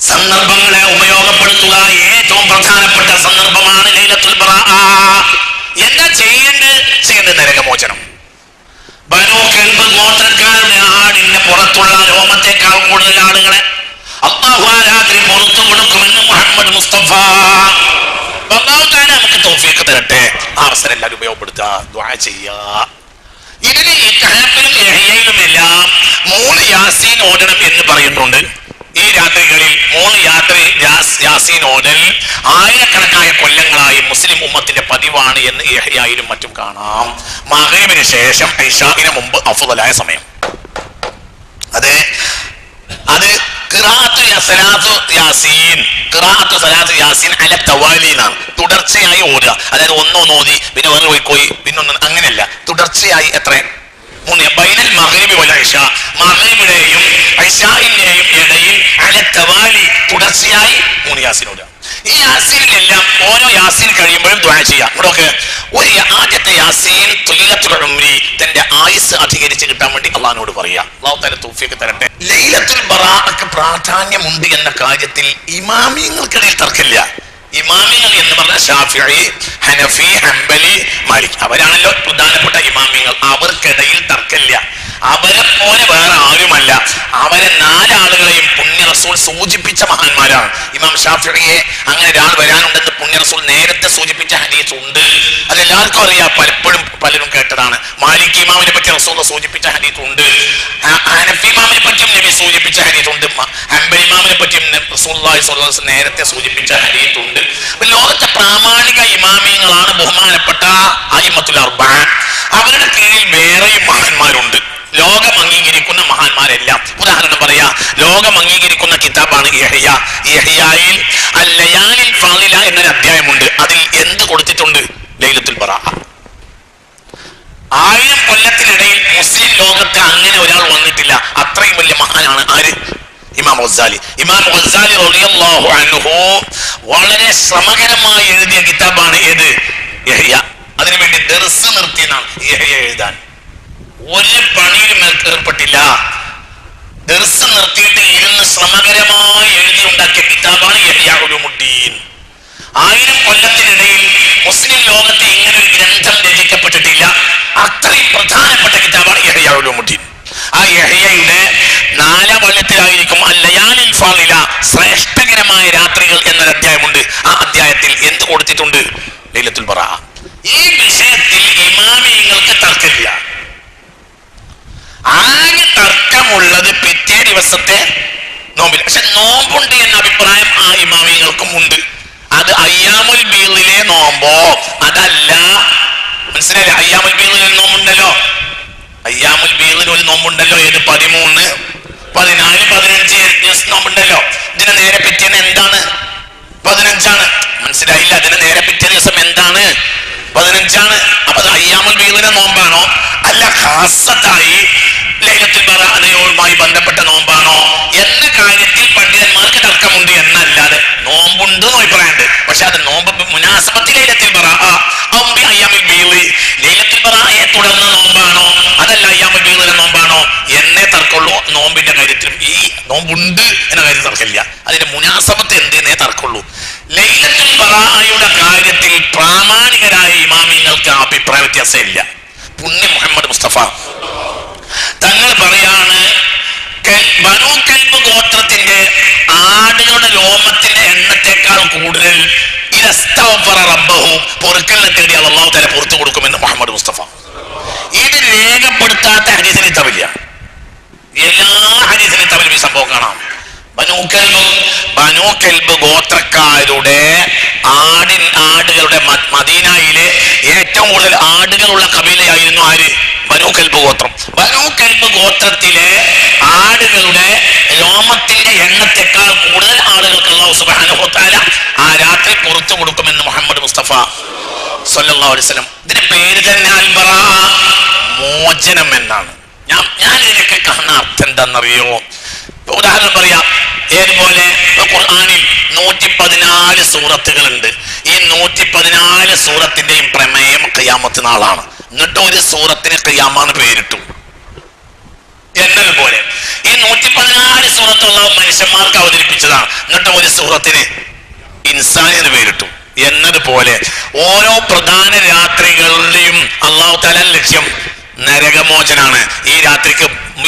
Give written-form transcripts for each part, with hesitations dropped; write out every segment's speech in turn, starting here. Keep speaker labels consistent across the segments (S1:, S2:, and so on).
S1: സന്ദർഭങ്ങളെ ഉപയോഗപ്പെടുത്തുക ഏറ്റവും പ്രധാനപ്പെട്ട സന്ദർഭമാണ് ലൈലത്തുൽ ബറാഅ. എന്താ ചെയ്യേണ്ടത്? നരകമോചനം. ബനൂ കൽബ് ഗോത്രക്കാരുടെ ആടിന്റെ പുറത്തുള്ള രോമത്തെക്കാൾ കൂടുതൽ ആളുകളെ അല്ലാഹു ആ രാത്രി പുറത്തു കൊടുക്കുമെന്ന് മുഹമ്മദ് മുസ്തഫ. അല്ലാഹു തആല നമുക്ക് തൗഫീഖ് തരട്ടെ. ആ അവസരം എല്ലാവരും ഉപയോഗപ്പെടുത്തുക, ദുആ ചെയ്യുക. ഇതിന് ഈ കഹഫിലും യഹ്യയിലും എല്ലാം 3 യാസീൻ ഓടണം എന്ന് പറയുന്നുണ്ട്. ഈ രാത്രികളിൽ 3 യാസീൻ ഓടൽ ആയിരക്കണക്കായ കൊല്ലങ്ങളായി മുസ്ലിം ഉമ്മത്തിന്റെ പതിവാണ് എന്ന് യഹ്യയിലും മറ്റും കാണാം. മഗ്‌രിബിന് ശേഷം ഇശാഇന് മുമ്പ് അഫ്ളലായ സമയം. അത് തുടർച്ചയായി ഓടുക. അതായത് ഒന്നൊന്ന് ഓതി പിന്നെ വേറെ പോയി പിന്നെ ഒന്ന്, അങ്ങനെയല്ല, തുടർച്ചയായി. എത്ര? 3 ബൈനൽ മഗ്‌രിബി വൽ ഇശാ, മഗ്‌രിബിന്റെയും ഇശാഇന്റെയും ഇടയിൽ അല തവാലി തുടർച്ചയായി 3 യാസീൻ ഓടുക. ഈ യാസീനിലെല്ലാം ഓരോ യാസീൻ കഴിയുമ്പോഴും ദുആ ചെയ്യാം. ഇവിടെയൊക്കെ ആദ്യത്തെ യാസീൻ ത്വീലത്തുൽ ഉംരി, തന്റെ ആയുസ് അധികരിച്ച് കിട്ടാൻ വേണ്ടി അള്ളാഹിനോട് പറയാം. അല്ലാഹു തആല തൗഫീഖ് തരട്ടെ. ലൈലത്തുൽ ബറാഅക്ക് പ്രാധാന്യമുണ്ട് എന്ന കാര്യത്തിൽ ഇമാമിയങ്ങൾക്കിടയിൽ തർക്കമില്ല. ഇമാമിങ്ങൾ എന്ന് പറഞ്ഞാൽ ഷാഫിഈ, ഹനഫി, ഹംബലി, മാലിക്, അവരാണല്ലോ പ്രധാനപ്പെട്ട ഇമാമിങ്ങൾ. അവർക്കിടയിൽ തർക്കമില്ല. അവരെ പോലെ വേറെ ആരുമല്ല. അവരെ 4 ആളുകളെയും പുണ്യ റസൂൽ സൂചിപ്പിച്ച മഹാന്മാരാണ്. ഇമാം ഷാഫിഈയെ അങ്ങനെ ഒരാൾ വരാനുണ്ടെന്ന് പുണ്യ റസൂൽ നേരത്തെ സൂചിപ്പിച്ച ഹദീസ് ഉണ്ട്. അതെല്ലാവർക്കും അറിയാം, പലരും കേട്ടതാണ്. മാലിക് ഇമാമിനെ പറ്റി റസൂൽ സൂചിപ്പിച്ച ഹദീസ് ഉണ്ട്. ഹനഫി ഇമാമിനെ പറ്റിയും നബി സൂചിപ്പിച്ച ഹദീസ് ഉണ്ട്. ഹംബലി ഇമാമിനെ പറ്റിയും റസൂലുള്ളാഹി സ്വല്ലല്ലാഹു അലൈഹി വസല്ലം നേരത്തെ സൂചിപ്പിച്ച ഹദീസ് ഉണ്ട്. ലോകത്തെ പ്രാമാണിക ഇമാമിയങ്ങളാണ് ബഹുമാനപ്പെട്ട അയിമ്മത്തുൽ അർബഅ. അവരുടെ കീഴിൽ വേറെയും മഹാന്മാരുണ്ട്, ലോകം അംഗീകരിക്കുന്ന മഹാന്മാരെല്ലാം. ഉദാഹരണം പറയാ, ലോകം അംഗീകരിക്കുന്ന കിതാബാണ് യഹ്യ. യഹ്യയിൽ അൽ-ലയാലിൽ ഫാളില എന്നൊരു അധ്യായമുണ്ട്. അതിൽ എന്ത് കൊടുത്തിട്ടുണ്ട്? ലൈലത്തുൽ ബറാഅ. 1000 കൊല്ലത്തിനിടയിൽ മുസ്ലിം ലോകത്ത് അങ്ങനെ ഒരാൾ വന്നിട്ടില്ല. അത്രയും വലിയ മഹാനാണ് ആര്? ഇമാം ഗസാലി. ഇമാം ഗസാലി റളിയല്ലാഹു അൻഹു വളരെ ശ്രമകരമായി എഴുതിയ കിതാബാണ് ഏത്? യഹ്യ. അതിനുവേണ്ടി ദർസ് നിർത്തിയെന്നാണ് യഹ്യ എഴുതാൻ. ഒരു പണിയിലും ഏർപ്പെട്ടില്ല. ദർസ് നിർത്തിയിട്ട് ഇരുന്ന് ശ്രമകരമായി എഴുതി ഉണ്ടാക്കിയ കിതാബാണ് യഹ്യ ഉലൂമുദ്ദീൻ. 1000 കൊല്ലത്തിനിടയിൽ മുസ്ലിം ലോകത്ത് ഇങ്ങനെ ഒരു ഗ്രന്ഥം രചിക്കപ്പെട്ടിട്ടില്ല. അത്രയും പ്രധാനപ്പെട്ട കിതാബാണ് യഹ്യ ഉലൂമുദ്ദീൻ. ആ യഹ്യയുടെ 4ാം വള്ളത്തിലായിരിക്കും അൽ-ലയാലിൽ ഫാളില, ശ്രേഷ്ഠകരമായ രാത്രികൾ എന്നൊരു അധ്യായമുണ്ട്. ആ അധ്യായത്തിൽ എന്ത് കൊടുത്തിട്ടുണ്ട്? ലൈലത്തുൽ ബറാഅ. ഈ വിഷയത്തിൽ ഇമാമിയങ്ങൾക്ക് തർക്കമില്ല. ആകെ തർക്കമുള്ളത് പിറ്റേ ദിവസത്തെ നോമ്പിൽ. പക്ഷെ നോമ്പുണ്ട് എന്ന അഭിപ്രായം ആ ഇമാമിയങ്ങൾക്കും ഉണ്ട്. അത് അയ്യാമുൽ ബീളിലെ നോമ്പോ അതല്ല, മനസ്സിലായില്ലേ? അയ്യാമുൽ ബീളിൽ നോമ്പുണ്ടല്ലോ, അയ്യാമുൽ ബീളിൽ ഒരു നോമ്പുണ്ടല്ലോ. ഏത്? 13, 14, 15 ദിവസം നോമ്പുണ്ടല്ലോ. ഇതിന് നേരെ പിറ്റേന്ന് എന്താണ്? 15ആണ്. മനസ്സിലായില്ല? അതിന് നേരെ പിറ്റേ ദിവസം എന്താണ്? 15ആണ്. അപ്പൊ അത് അയ്യാമുൽ ബീളിലെ നോമ്പാണോ? അല്ല, ഖാസത്തായി ലൈലത്തുൽ ബറാഅയുമായി ബന്ധപ്പെട്ട നോമ്പാണോ എന്ന കാര്യത്തിൽ പണ്ഡിതന്മാർക്ക് തർക്കമുണ്ട് എന്നല്ലാതെ നോമ്പുണ്ട് എന്ന് അഭിപ്രായമുണ്ട്. പക്ഷെ അത് നോമ്പ് മുനാസബത്തിൽ ലൈലത്തുൽ ബറാഅ ഔബി അയ്യാമുൽ ബീളി, ലൈലത്തുൽ ബറാഅയെ തുടർന്ന് നോമ്പാണോ അതല്ല അയ്യാമുൽ ബീളിലെ നോമ്പാണോ എന്നേ തർക്കമുള്ളൂ. നോമ്പിന്റെ കാര്യത്തിലും ഈ നോമ്പുണ്ട് എന്ന കാര്യത്തിൽ തർക്കമില്ല. അതിന്റെ മുനാസബത്ത് എന്തെന്നേ തർക്കമുള്ളൂ. ലൈലത്തുൽ ബറാഅയുടെ കാര്യത്തിൽ പ്രാമാണികരായ ഇമാമിങ്ങൾക്ക് അഭിപ്രായ വ്യത്യാസമില്ല. പുണ്യ മുഹമ്മദ് മുസ്തഫ തങ്ങൾ പറയാണ്, ബനൂ കൽബ് ഗോത്രത്തിന്റെ ആടുകളുടെ രോമത്തിന്റെ എണ്ണത്തെക്കാൾ കൂടുതൽ പൊറുക്കലിനെ തേടി അല്ലാഹു തആല പുറത്തു കൊടുക്കുമെന്ന് മുഹമ്മദ് മുസ്തഫ. ഇത് രേഖപ്പെടുത്താത്ത ഹദീസിന് തവില്ല. എല്ലാ ഹദീസിനും തവിൽ ഈ സംഭവം കാണാം. ബനൂ കൽബ് ഗോത്രക്കാരുടെ ആടുകളുടെ മദീനയിലെ ഏറ്റവും കൂടുതൽ ആടുകളുള്ള കബീലയായിരുന്നു ആര്? ബനൂ കൽബ് ഗോത്രം. ബനൂ കൽബ് ഗോത്രത്തിലെ ആടുകളുടെ രോമത്തിന്റെ എണ്ണത്തെക്കാൾ കൂടുതൽ ആളുകൾക്ക് അല്ലാഹു സുബ്ഹാനഹു വ തആല ആ രാത്രി പുറത്തു കൊടുക്കുമെന്ന് മുഹമ്മദ് മുസ്തഫ സ്വല്ലല്ലാഹു അലൈഹി വസല്ലം. ഇതിന്റെ പേര് തന്നെ അൽ ബറാഅ, മോചനം എന്നാണ്. ഞാൻ ഇതിനൊക്കെ കാണുന്ന അർത്ഥം എന്താണെന്നറിയോ? ഉദാഹരണം പറയാം. ഏതുപോലെ ഖുർആനിൽ 114 സൂറത്തുകളുണ്ട്. ഈ 114 സൂറത്തിന്റെയും പ്രമേയം ഖിയാമത്ത് നാളാണ്. എന്നിട്ട് ഒരു സൂറത്തിന് ഖിയാമാണ് പേരിട്ടു. എന്നതുപോലെ ഈ 114 സൂറത്ത് അല്ലാഹു മനുഷ്യന്മാർക്ക് അവതരിപ്പിച്ചതാണ്. എന്നിട്ട് ഒരു സൂറത്തിന് ഇൻസാൻ എന്ന് പേരിട്ടു. എന്നതുപോലെ ഓരോ പ്രധാന രാത്രികളുടെയും അല്ലാഹു തആല ലക്ഷ്യം നരകമോചനാണ്. ഈ രാത്രിക്ക്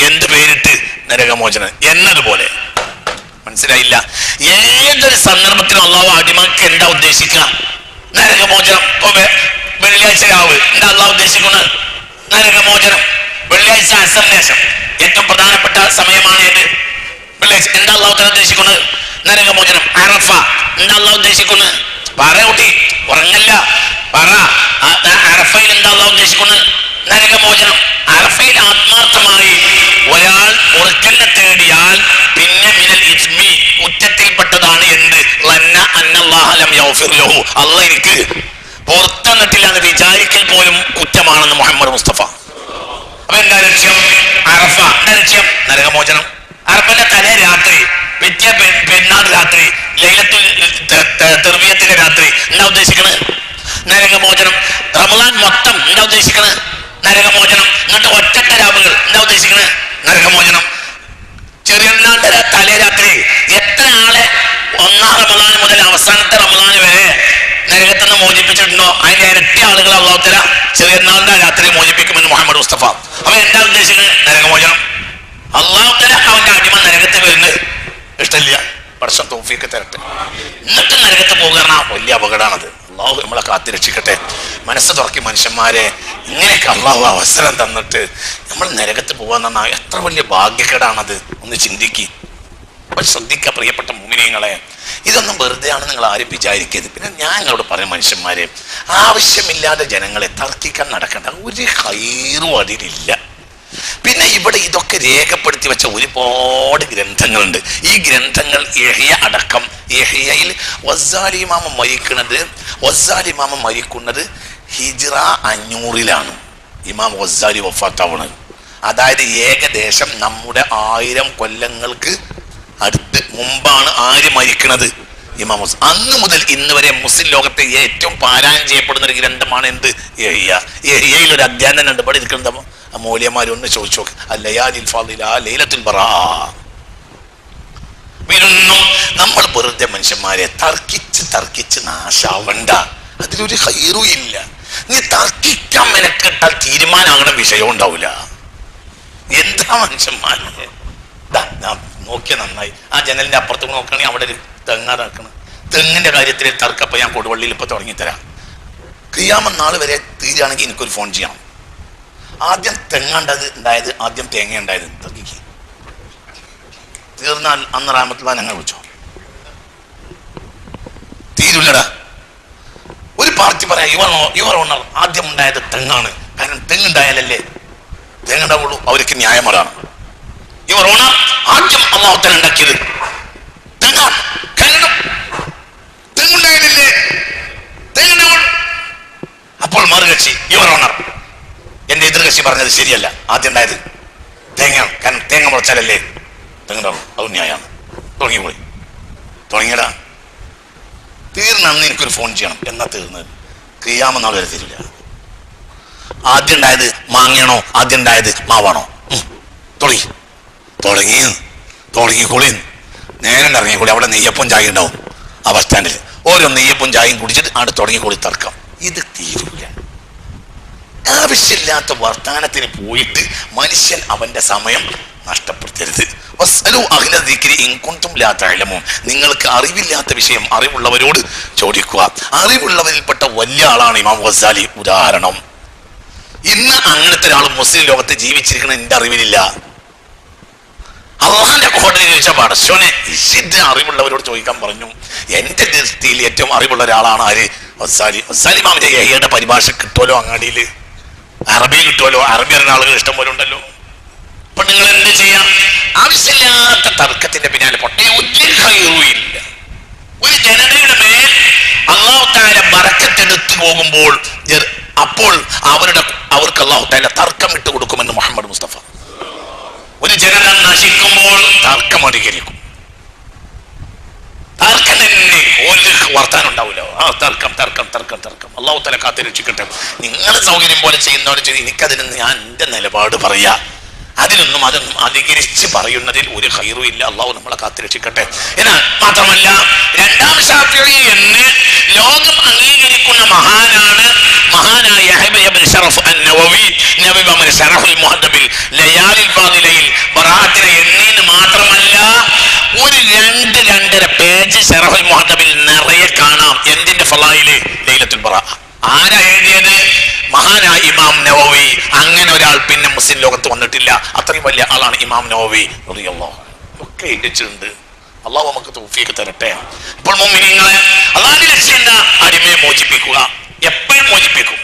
S1: എന്ത് പേരിട്ട്? നരകമോചനം. എന്നതുപോലെ മനസ്സിലായില്ല? ഏതൊരു സന്ദർഭത്തിലും അല്ലാഹു അടിമക്ക് എന്താ ഉദ്ദേശിക്കുക? നരകമോചനം. ഇപ്പൊ വെള്ളിയാഴ്ച രാവ് എന്താ അല്ലാഹു ഉദ്ദേശിക്കുന്നത്? നരകമോചനം. വെള്ളിയാഴ്ച അസറിന് ശേഷം ഏറ്റവും പ്രധാനപ്പെട്ട സമയമാണ് ഏത്? വെള്ളിയാഴ്ച. എന്താ അല്ലാഹു തആല ഉദ്ദേശിക്കുന്നത്? നരകമോചനം. അറഫ എന്താ അല്ലാഹു ഉദ്ദേശിക്കുന്നത്? പറ കുട്ടി, ഉറങ്ങല്ല, പറ. അറഫയിൽ എന്താ അല്ലാഹു ഉദ്ദേശിക്കുന്നത്? നരകമോചനം. അറഫയിൽ ആത്മാർത്ഥമായി ഒരാൾ മുറുക്കലിനെ തേടിയാൽ പിന്നെ മിനൽ ഇസ്മി കുറ്റത്തിൽപ്പെട്ടതാണ് എന്ത്? ലന്ന അന്നല്ലാഹ ലം യഗ്ഫിർ ലഹു, അല്ലാഹ് എനിക്ക് പുറത്തന്നിട്ടില്ല എന്ന് വിചാരിക്കൽ പോലും കുറ്റമാണെന്ന് മുഹമ്മദ് മുസ്തഫ. അപ്പൊ എന്താ ലക്ഷ്യം? അറഫ. എന്താ ലക്ഷ്യം? നരകമോചനം. അറഫന്റെ തലേ രാത്രി, പിറ്റേ പെരുന്നാൾ രാത്രി, ലൈലത്തുൽ തർബിയത്തിന്റെ രാത്രി എന്താ ഉദ്ദേശിക്കണത്? നരകമോചനം. റമളാൻ മൊത്തം എന്താ ഉദ്ദേശിക്കണത്? നരകമോചനം. എന്നിട്ട് ഒറ്റ രാവുകൾ എന്താ ഉദ്ദേശിക്കണത്? നരകമോചനം. ചെറിയനാളുടെ തലേ രാത്രി എത്ര ആളെ ഒന്നാം റമളാൻ മുതൽ അവസാനത്തെ റമളാൻ വരെ നരകത്തിൽ നിന്ന് മോചിപ്പിച്ചിട്ടുണ്ടോ അതിന്റെ ഇരട്ടി ആളുകൾ അല്ലാഹു തആല ചെറിയനാളുടെ രാത്രി മോചിപ്പിക്കുമെന്ന് മുഹമ്മദ് മുസ്തഫ. അപ്പൊ എന്താ ഉദ്ദേശിക്കുന്നത്? നരകമോചനം. അല്ലാഹു തആല അവന്റെ അടിമ നരകത്തിൽ വരുന്നത് ഇഷ്ടമില്ല. വർഷം തൗഫീഖ് തരട്ടെ. എന്നിട്ട് നരകത്ത് പോകുക വലിയ അപകടമാണത്. അള്ളാഹു നമ്മളെ കാത്തിരക്ഷിക്കട്ടെ. മനസ്സ് തുറക്കി മനുഷ്യന്മാരെ, ഇങ്ങനെയൊക്കെ അള്ളാഹു അവസരം തന്നിട്ട് നമ്മൾ നരകത്ത് പോകാന്ന് പറഞ്ഞാൽ എത്ര വലിയ ഭാഗ്യക്കേടാണത്. ഒന്ന് ചിന്തിക്കുക, ശ്രദ്ധിക്കുക പ്രിയപ്പെട്ട മുഅ്മിനീങ്ങളെ. ഇതൊന്നും വെറുതെ ആണ് നിങ്ങൾ ആരും വിചാരിക്കരുത്. പിന്നെ ഞാൻ നിങ്ങളോട് പറയാം മനുഷ്യന്മാരെ, ആവശ്യമില്ലാതെ ജനങ്ങളെ തർക്കിക്കാൻ നടക്കേണ്ട ഒരു ഖൈറും അതിലില്ല. പിന്നെ ഇവിടെ ഇതൊക്കെ രേഖപ്പെടുത്തി വെച്ച ഒരുപാട് ഗ്രന്ഥങ്ങളുണ്ട്. ഈ ഗ്രന്ഥങ്ങൾ യഹ്യ അടക്കം, യഹ്യയിൽ വസ്സാലി ഇമാമ മരിക്കുന്നത് ഹിജ്റ 500-ലാണ് ഇമാം വസ്സാലി വഫാത്താവുന്നത്. അതായത് ഏകദേശം നമ്മുടെ 1000 കൊല്ലങ്ങൾക്ക് അടുത്ത് മുമ്പാണ് ആര് മരിക്കുന്നത്? ഇമാം വസ്സാലി. അന്ന് മുതൽ ഇന്ന് വരെ മുസ്ലിം ലോകത്തെ ഏറ്റവും പാരായണം ചെയ്യപ്പെടുന്ന ഒരു ഗ്രന്ഥമാണ് എന്ത്? യഹ്യ. യഹ്യയിൽ ഒരു അധ്യായം തന്നെ ഉണ്ട്. ഇവിടെ ഇരിക്കുന്നത് മൗലിയമാരൊന്ന് ചോദിച്ചു നോക്ക്. ലൈലത്തുൽ ബറാ. ഇതൊന്നും നമ്മൾ വെറുതെ മനുഷ്യന്മാരെ തർക്കിച്ച് നാശാവണ്ട. അതിലൊരു ഖൈറും ഇല്ല. നീ തർക്കിക്കാൻ മെനക്കെട്ടാൽ തീരുമാനമാകണ വിഷയം ഉണ്ടാവില്ല. എന്താ മനുഷ്യന്മാരെ നോക്കിയ നന്നായി. ആ ജനലിന്റെ അപ്പുറത്ത് നോക്കുകയാണെങ്കിൽ അവിടെ ഒരു തെങ്ങാ നടക്കണം. തെങ്ങിന്റെ കാര്യത്തിൽ തർക്കപ്പം ഞാൻ കൊടുവള്ളിയിൽ ഇപ്പൊ തുടങ്ങിത്തരാം. ഖിയാമത്ത് നാൾ വരെ തീരുകയാണെങ്കിൽ എനിക്കൊരു ഫോൺ ചെയ്യണം. ആദ്യം തെങ്ങാണ്ടത് ഉണ്ടായത്, ആദ്യം തേങ്ങ ഉണ്ടായത്. തർക്കിക്ക് തീർന്നാൽ അന്ന് റഹ്മത്തുള്ളാഹി ഞങ്ങൾ വിളിച്ചോ. തീരുല്ലടാ. ഒരു പാർട്ടി പറയാം യുവർ ഓണർ ആദ്യം ഉണ്ടായത് തെങ്ങാണ്, കാരണം തെങ്ങുണ്ടായാലല്ലേ തെങ്ങുണ്ടാവുള്ളൂ, അവർക്ക് ന്യായമറാണ്. യുവർ ഓണർ ആദ്യം അല്ലാഹു തആല ഉണ്ടാക്കിയത് തെങ്ങാണ്, കാരണം തെങ്ങുണ്ടായാലല്ലേ തെങ്ങുണ്ടാവുള്ളൂ. അപ്പോൾ മറുകക്ഷി യുവർ ഓണർ എന്റെ എതിർകക്ഷി പറഞ്ഞത് ശരിയല്ല, ആദ്യം ഉണ്ടായത് തേങ്ങയാണ്, കാരണം തേങ്ങ മുളച്ചാലല്ലേ തെങ്ങുണ്ടാവും, അത് ന്യായമാണ്. തുടങ്ങിയടാ. തീർന്നന്ന് എനിക്കൊരു ഫോൺ ചെയ്യണം. എന്നാ തീർന്നത്? ഖിയാമത്ത് നാൾ വരെ തീരില്ല. ആദ്യം ഉണ്ടായത് മാങ്ങയാണോ ആദ്യം ഉണ്ടായത് മാവാണോ? തുടങ്ങിക്കോളി. നേരെ ഇറങ്ങിക്കോളി. അവിടെ നെയ്യപ്പം ചായ ഉണ്ടാവും ആ ബസ് സ്റ്റാൻഡിൽ. ഓരോ നെയ്യപ്പം ചായയും കുടിച്ചിട്ട് അവിടെ തുടങ്ങിക്കോളി തർക്കം. ഇത് തീരൂല. ആവശ്യമില്ലാത്ത വർത്താനത്തിന് പോയിട്ട് മനുഷ്യൻ അവന്റെ സമയം നഷ്ടപ്പെടുത്തരുത്. നിങ്ങൾക്ക് അറിവില്ലാത്ത വിഷയം അറിവുള്ളവരോട് ചോദിക്കുക. അറിവുള്ളവരിൽപ്പെട്ട വലിയ ആളാണ് ഇമാം ഗസാലി. ഉദാഹരണം, ഇന്ന് അങ്ങനത്തെ ഒരാൾ മുസ്ലിം ലോകത്ത് ജീവിച്ചിരിക്കണം എന്റെ അറിവിലില്ല. അള്ളാന്റെ കോടതി ചോദിച്ച പടച്ചോനെ ഇഷിന്റെ അറിവുള്ളവരോട് ചോദിക്കാൻ പറഞ്ഞു. എന്റെ ദൃഷ്ടിയിൽ ഏറ്റവും അറിവുള്ള ഒരാളാണ് ആര്? ഗസാലി. ഗസാലി ഇമാമിന്റെ യഹ്യയുടെ പരിഭാഷ കിട്ടുമല്ലോ, അങ്ങാടിയിൽ അറബി കിട്ടുമല്ലോ. അറബി അറിയുന്ന ആളുകൾ ഇഷ്ടം പോലെ ഉണ്ടല്ലോ. അപ്പൊ നിങ്ങൾ എന്ത് ചെയ്യാം? ആവശ്യമില്ലാത്ത തർക്കത്തിന്റെ പിന്നാലെ പൊട്ടേ ഒരു ഖൈറുമില്ല. ഒരു ജനതയുടെ മേൽ അല്ലാഹു തആല ബറക്കത്തെടുത്തു പോകുമ്പോൾ അപ്പോൾ അവർക്ക് അല്ലാഹു തആല തർക്കം ഇട്ട് കൊടുക്കുമെന്ന് മുഹമ്മദ് മുസ്തഫ. ഒരു ജനത നശിക്കുമ്പോൾ തർക്കം അധികരിക്കും. തർക്കം തന്നെ ഒരു വർത്താനം ഉണ്ടാവില്ല. ആ തർക്കം തർക്കം തർക്കം തർക്കം. അല്ലാഹു തആല കാത്ത് രക്ഷിക്കട്ടെ. നിങ്ങൾ സൗകര്യം പോലെ ചെയ്യുന്നവരെ ചെയ്ത് എനിക്കതിന് ഞാൻ എന്റെ നിലപാട് പറയാ. അതൊന്നും അധികരിച്ച് പറയുന്നതിൽ ഒരു ഖൈറും ഇല്ല. അള്ളാഹു നമ്മളെ കാത്തുരക്ഷിക്കട്ടെ. എന്നാൽ മാത്രമല്ല രണ്ടാം ശാഫിഈ എന്ന് ലോകം അംഗീകരിക്കുന്ന മഹാനായ യഹ്യ ഇബ്നു ശറഫ് അൻ-നവവി നബി ശറഹുൽ മുഹദ്ദബിൽ ലയാലിൽ ഫാദിലയിൽ ബറാഅത്തിനെ എണ്ണീന്ന് മാത്രമല്ല ഒരു 2-2.5 പേജ് ശറഹുൽ മുഹദ്ദബിൽ നിറയെ കാണാം എന്തിന്റെ ഫളായില് ലൈലത്തുൽ ബറാഅ. ആരാ എഴുതിയത്? മഹാനായ ഇമാം നവവി. അങ്ങനെ ഒരാൾ പിന്നെ മുസ്ലിം ലോകത്ത് വന്നിട്ടില്ല. അത്രയും വലിയ ആളാണ് ഇമാം നവവി റളിയല്ലാഹു അൻഹു. ഒക്കെ എഴുതിച്ചിട്ടുണ്ട്. അള്ളാഹു നമുക്ക് തൗഫീഖ് തരട്ടെ. അപ്പോൾ മുഅ്മിനീങ്ങളെ, അള്ളാഹുവിന്റെ ലക്ഷ്യം എന്താ? അടിമയെ മോചിപ്പിക്കുക. എപ്പോഴും മോചിപ്പിക്കും.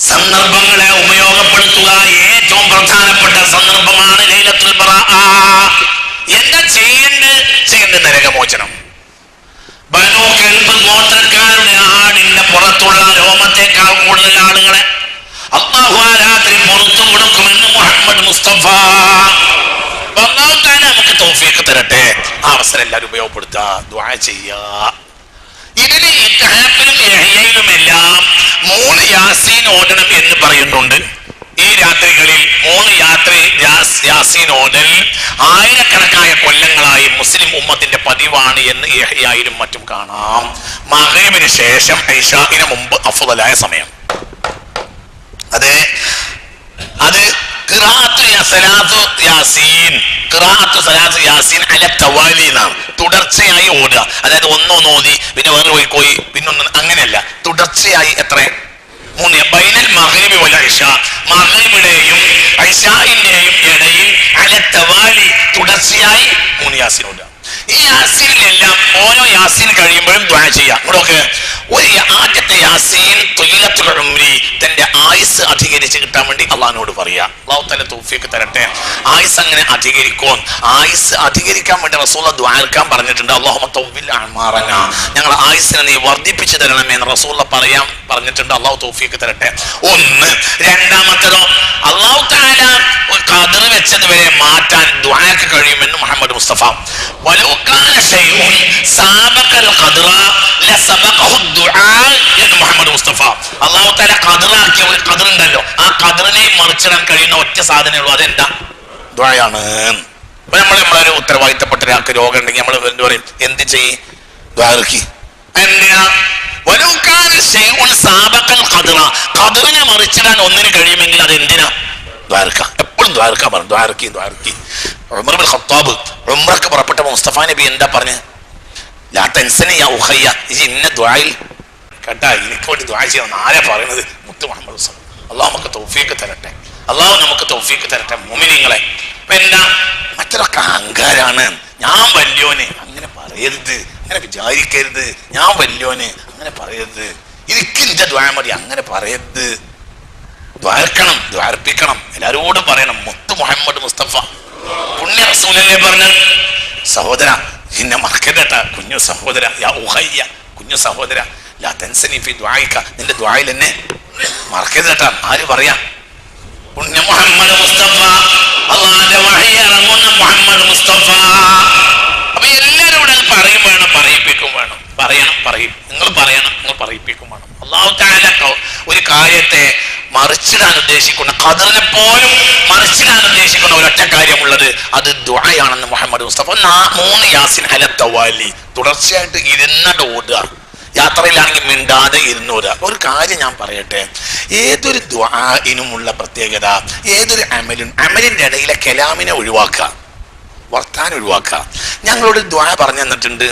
S1: സന്ദർഭങ്ങളെ ഉപയോഗപ്പെടുത്തുക. ഏറ്റവും പ്രധാനപ്പെട്ട സന്ദർഭമാണ് ലൈലത്തുൽ ബറാഅ. എന്താ ചെയ്യേണ്ടത്? നരകമോചനം. ബനൂ കൽബ് ഗോത്രക്കാരുടെ ആടിന്റെ പുറത്തുള്ള രോമത്തെക്കാൾ കൂടുതൽ ആളുകളെ അല്ലാഹു ആ രാത്രി പുറത്തു കൊടുക്കുമെന്ന് മുഹമ്മദ് മുസ്തഫ. അല്ലാഹു തആല നമുക്ക് തൗഫീഖ് തരട്ടെ. ആ അവസരം എല്ലാവരും ഉപയോഗപ്പെടുത്തുക, ദുആ ചെയ്യുക. ഇതിന് ഇത്ഹാഫിലും യഹ്യയിലുമെല്ലാം 3 യാസീൻ ഓടണം എന്ന് പറയുന്നുണ്ട്. ഈ രാത്രികളിൽ 3 യാസീൻ ഓടൽ ആയിരക്കണക്കായ കൊല്ലങ്ങളായി മുസ്ലിം ഉമ്മത്തിന്റെ പതിവാണ് എന്ന് യഹ്യയിലും മറ്റും കാണാം. മഗ്രിബിന് ശേഷം ഇശാഇന് മുമ്പ് അഫ്ളലായ സമയം. അത് ഖിറാഅത്തു യാസീൻ അല തവാലി എന്നാണ്. തുടർച്ചയായി ഓടുക. അതായത് ഒന്നൊന്ന് ഓതി പിന്നെ വേറെ പോയി പിന്നൊന്ന്, അങ്ങനെയല്ല. തുടർച്ചയായി എത്ര? 3 ബൈനൽ മഗ്രിബി വൽ ഇശാ. മഗ്രിബിന്റെയും ഇശാഇന്റെയും ഇടയിൽ അല തവാലി തുടർച്ചയായി 3 യാസീൻ ഓടുക. ഈ യാസീനിലെല്ലാം ഓരോ യാസീൻ കഴിയുമ്പോഴും ദുആ ചെയ്യാം. ഇവിടെയൊക്കെ ആദ്യത്തെ യാസീൻ ത്വയ്യിലത്തുൽ ഉംരി, തന്റെ ആയുസ് അധികരിച്ച് കിട്ടാൻ വേണ്ടി അള്ളാഹിനോട് പറയാ. അല്ലാഹു തആല തൗഫീഖ് തരട്ടെ. ആയുസ് അങ്ങനെ അധികരിക്കും. ആയുസ് അധികരിക്കാൻ വേണ്ടി റസൂൽ ദുആക്കാൻ പറഞ്ഞിട്ടുണ്ട്. അല്ലാഹുമ്മ തവ്വിൽ അഅ്മാറന, ഞങ്ങൾ ആയുസിനെ നീ വർദ്ധിപ്പിച്ചു തരണമേ എന്ന് റസൂൽ പറഞ്ഞിട്ടുണ്ട്. അല്ലാഹു തൗഫീഖ് തരട്ടെ. ഒന്ന്. രണ്ടാമത്തേതോ അല്ലാഹു തആല ഖദർ വെച്ചത് വരെ മാറ്റാൻ ദുആക്ക് കഴിയുമെന്ന് മുഹമ്മദ് മുസ്തഫ. വലൗ കാന ശൈഉൻ സാബഖൽ ഖദ്റ ലസബഖഹു ദുആ എന്ന് മുഹമ്മദ് മുസ്തഫ. അല്ലാഹു തആല ഖദറാക്കിയ ഒരു ഖദർ ഉണ്ടല്ലോ, ആ ഖദറിനെ മറിച്ചിടാൻ കഴിയുന്ന ഒറ്റ സാധനമേ ഉള്ളൂ. അതെന്താ? ദുആയാണ്. അപ്പൊ നമ്മളൊരു ഉത്തരവാദിത്തപ്പെട്ട ഒരാൾക്ക് രോഗം ഉണ്ടെങ്കിൽ നമ്മൾ എന്ത് പറയും? എന്ത് ചെയ്യ്? ദുആക്കി. എന്തിനാ? വലൗ കാന ശൈഉൻ സാബഖൽ ഖദ്റ, ഖദറിനെ മറിച്ചിടാൻ ഒന്നിന് കഴിയുമെങ്കിൽ അത് എന്തിനാ? ദ്വാരക്ക. എപ്പോഴും ദ്വാരക്ക പറഞ്ഞു. ദ്വാരക്കി. ഉമർ ഇബ്നുൽ ഖത്താബ് ഉംറക്ക് പുറപ്പെട്ടപ്പോൾ മുസ്തഫ നബി എന്താ പറഞ്ഞ്? ലാ തൻസനി യാ ഉഖയ്യ, ഇന്ന ദുആയിൽ കേട്ടാ, എനിക്ക് വേണ്ടി ദുആ ചെയ്യണം. ആരാ പറയുന്നത്? മുത്ത് മുഹമ്മദ് മുസ്തഫ. അള്ളാഹു നമുക്ക് തൗഫീഖ് തരട്ടെ. അള്ളാഹു നമുക്ക് തൗഫീഖ് തരട്ടെ. മുഅ്മിനീങ്ങളെ, എന്താ മറ്റൊരൊക്കെ അഹങ്കാരാണ്. ഞാൻ വല്യോന്, അങ്ങനെ പറയരുത്. അങ്ങനെ വിചാരിക്കരുത്. ഞാൻ വല്യോന്, അങ്ങനെ പറയരുത്. എനിക്ക് എന്റെ ദുആ മതി, അങ്ങനെ പറയരുത്. ദ്വാരക്കണം, ദ്വാരപ്പിക്കണം. എല്ലാരോടും പറയണം. മുത്ത് മുഹമ്മദ് മുസ്തഫ പുണ്യ റസൂലല്ലേ പറഞ്ഞത്? സഹോദര, എന്നെ മറക്കരുതട്ട. കുഞ്ഞു സഹോദര, യാ ഉഖയ്യ, കുഞ്ഞു സഹോദര, ലാ തൻസനി ഫി ദുആയിക, നിന്റെ ദുആയിൽ എന്നെ മറക്കരുതട്ട. ആര് പറയാ? പുണ്യ മുഹമ്മദ് മുസ്തഫ. അല്ലാഹുവിന്റെ വഹി ഇറങ്ങുന്ന മുഹമ്മദ് മുസ്തഫ. അപ്പൊ എല്ലാവരോടും അത് പറയും വേണം, പറയിപ്പിക്കും വേണം. നിങ്ങൾ പറയണം, നിങ്ങൾ പറയിപ്പിക്കും വേണം. അല്ലാഹു തആല ഒരു കാര്യത്തെ മറിച്ചിടാൻ ഉദ്ദേശിക്കുന്ന, ഖദറിനെ പോലും മറിച്ചിടാൻ ഉദ്ദേശിക്കുന്ന ഒരൊറ്റ കാര്യമുള്ളത്, അത് ദുആയാണെന്ന് മുഹമ്മദ് മുസ്തഫ. 3 യാസീൻ അല തവാലി, തുടർച്ചയായിട്ട് ഇരുന്നിട്ട് ഓടുക. യാത്രയിലാണെങ്കിൽ മിണ്ടാതെ ഇരുന്നോടുക. ഒരു കാര്യം ഞാൻ പറയട്ടെ, ഏതൊരു ദുആഇനുമുള്ള പ്രത്യേകത, ഏതൊരു അമലിന്റെ ഇടയിലെ കലാമിനെ ഒഴിവാക്കുക, വർത്താനം ഒഴിവാക്കുക. ഞങ്ങളോട് ദുആ പറഞ്ഞു തന്നിട്ടുണ്ട്.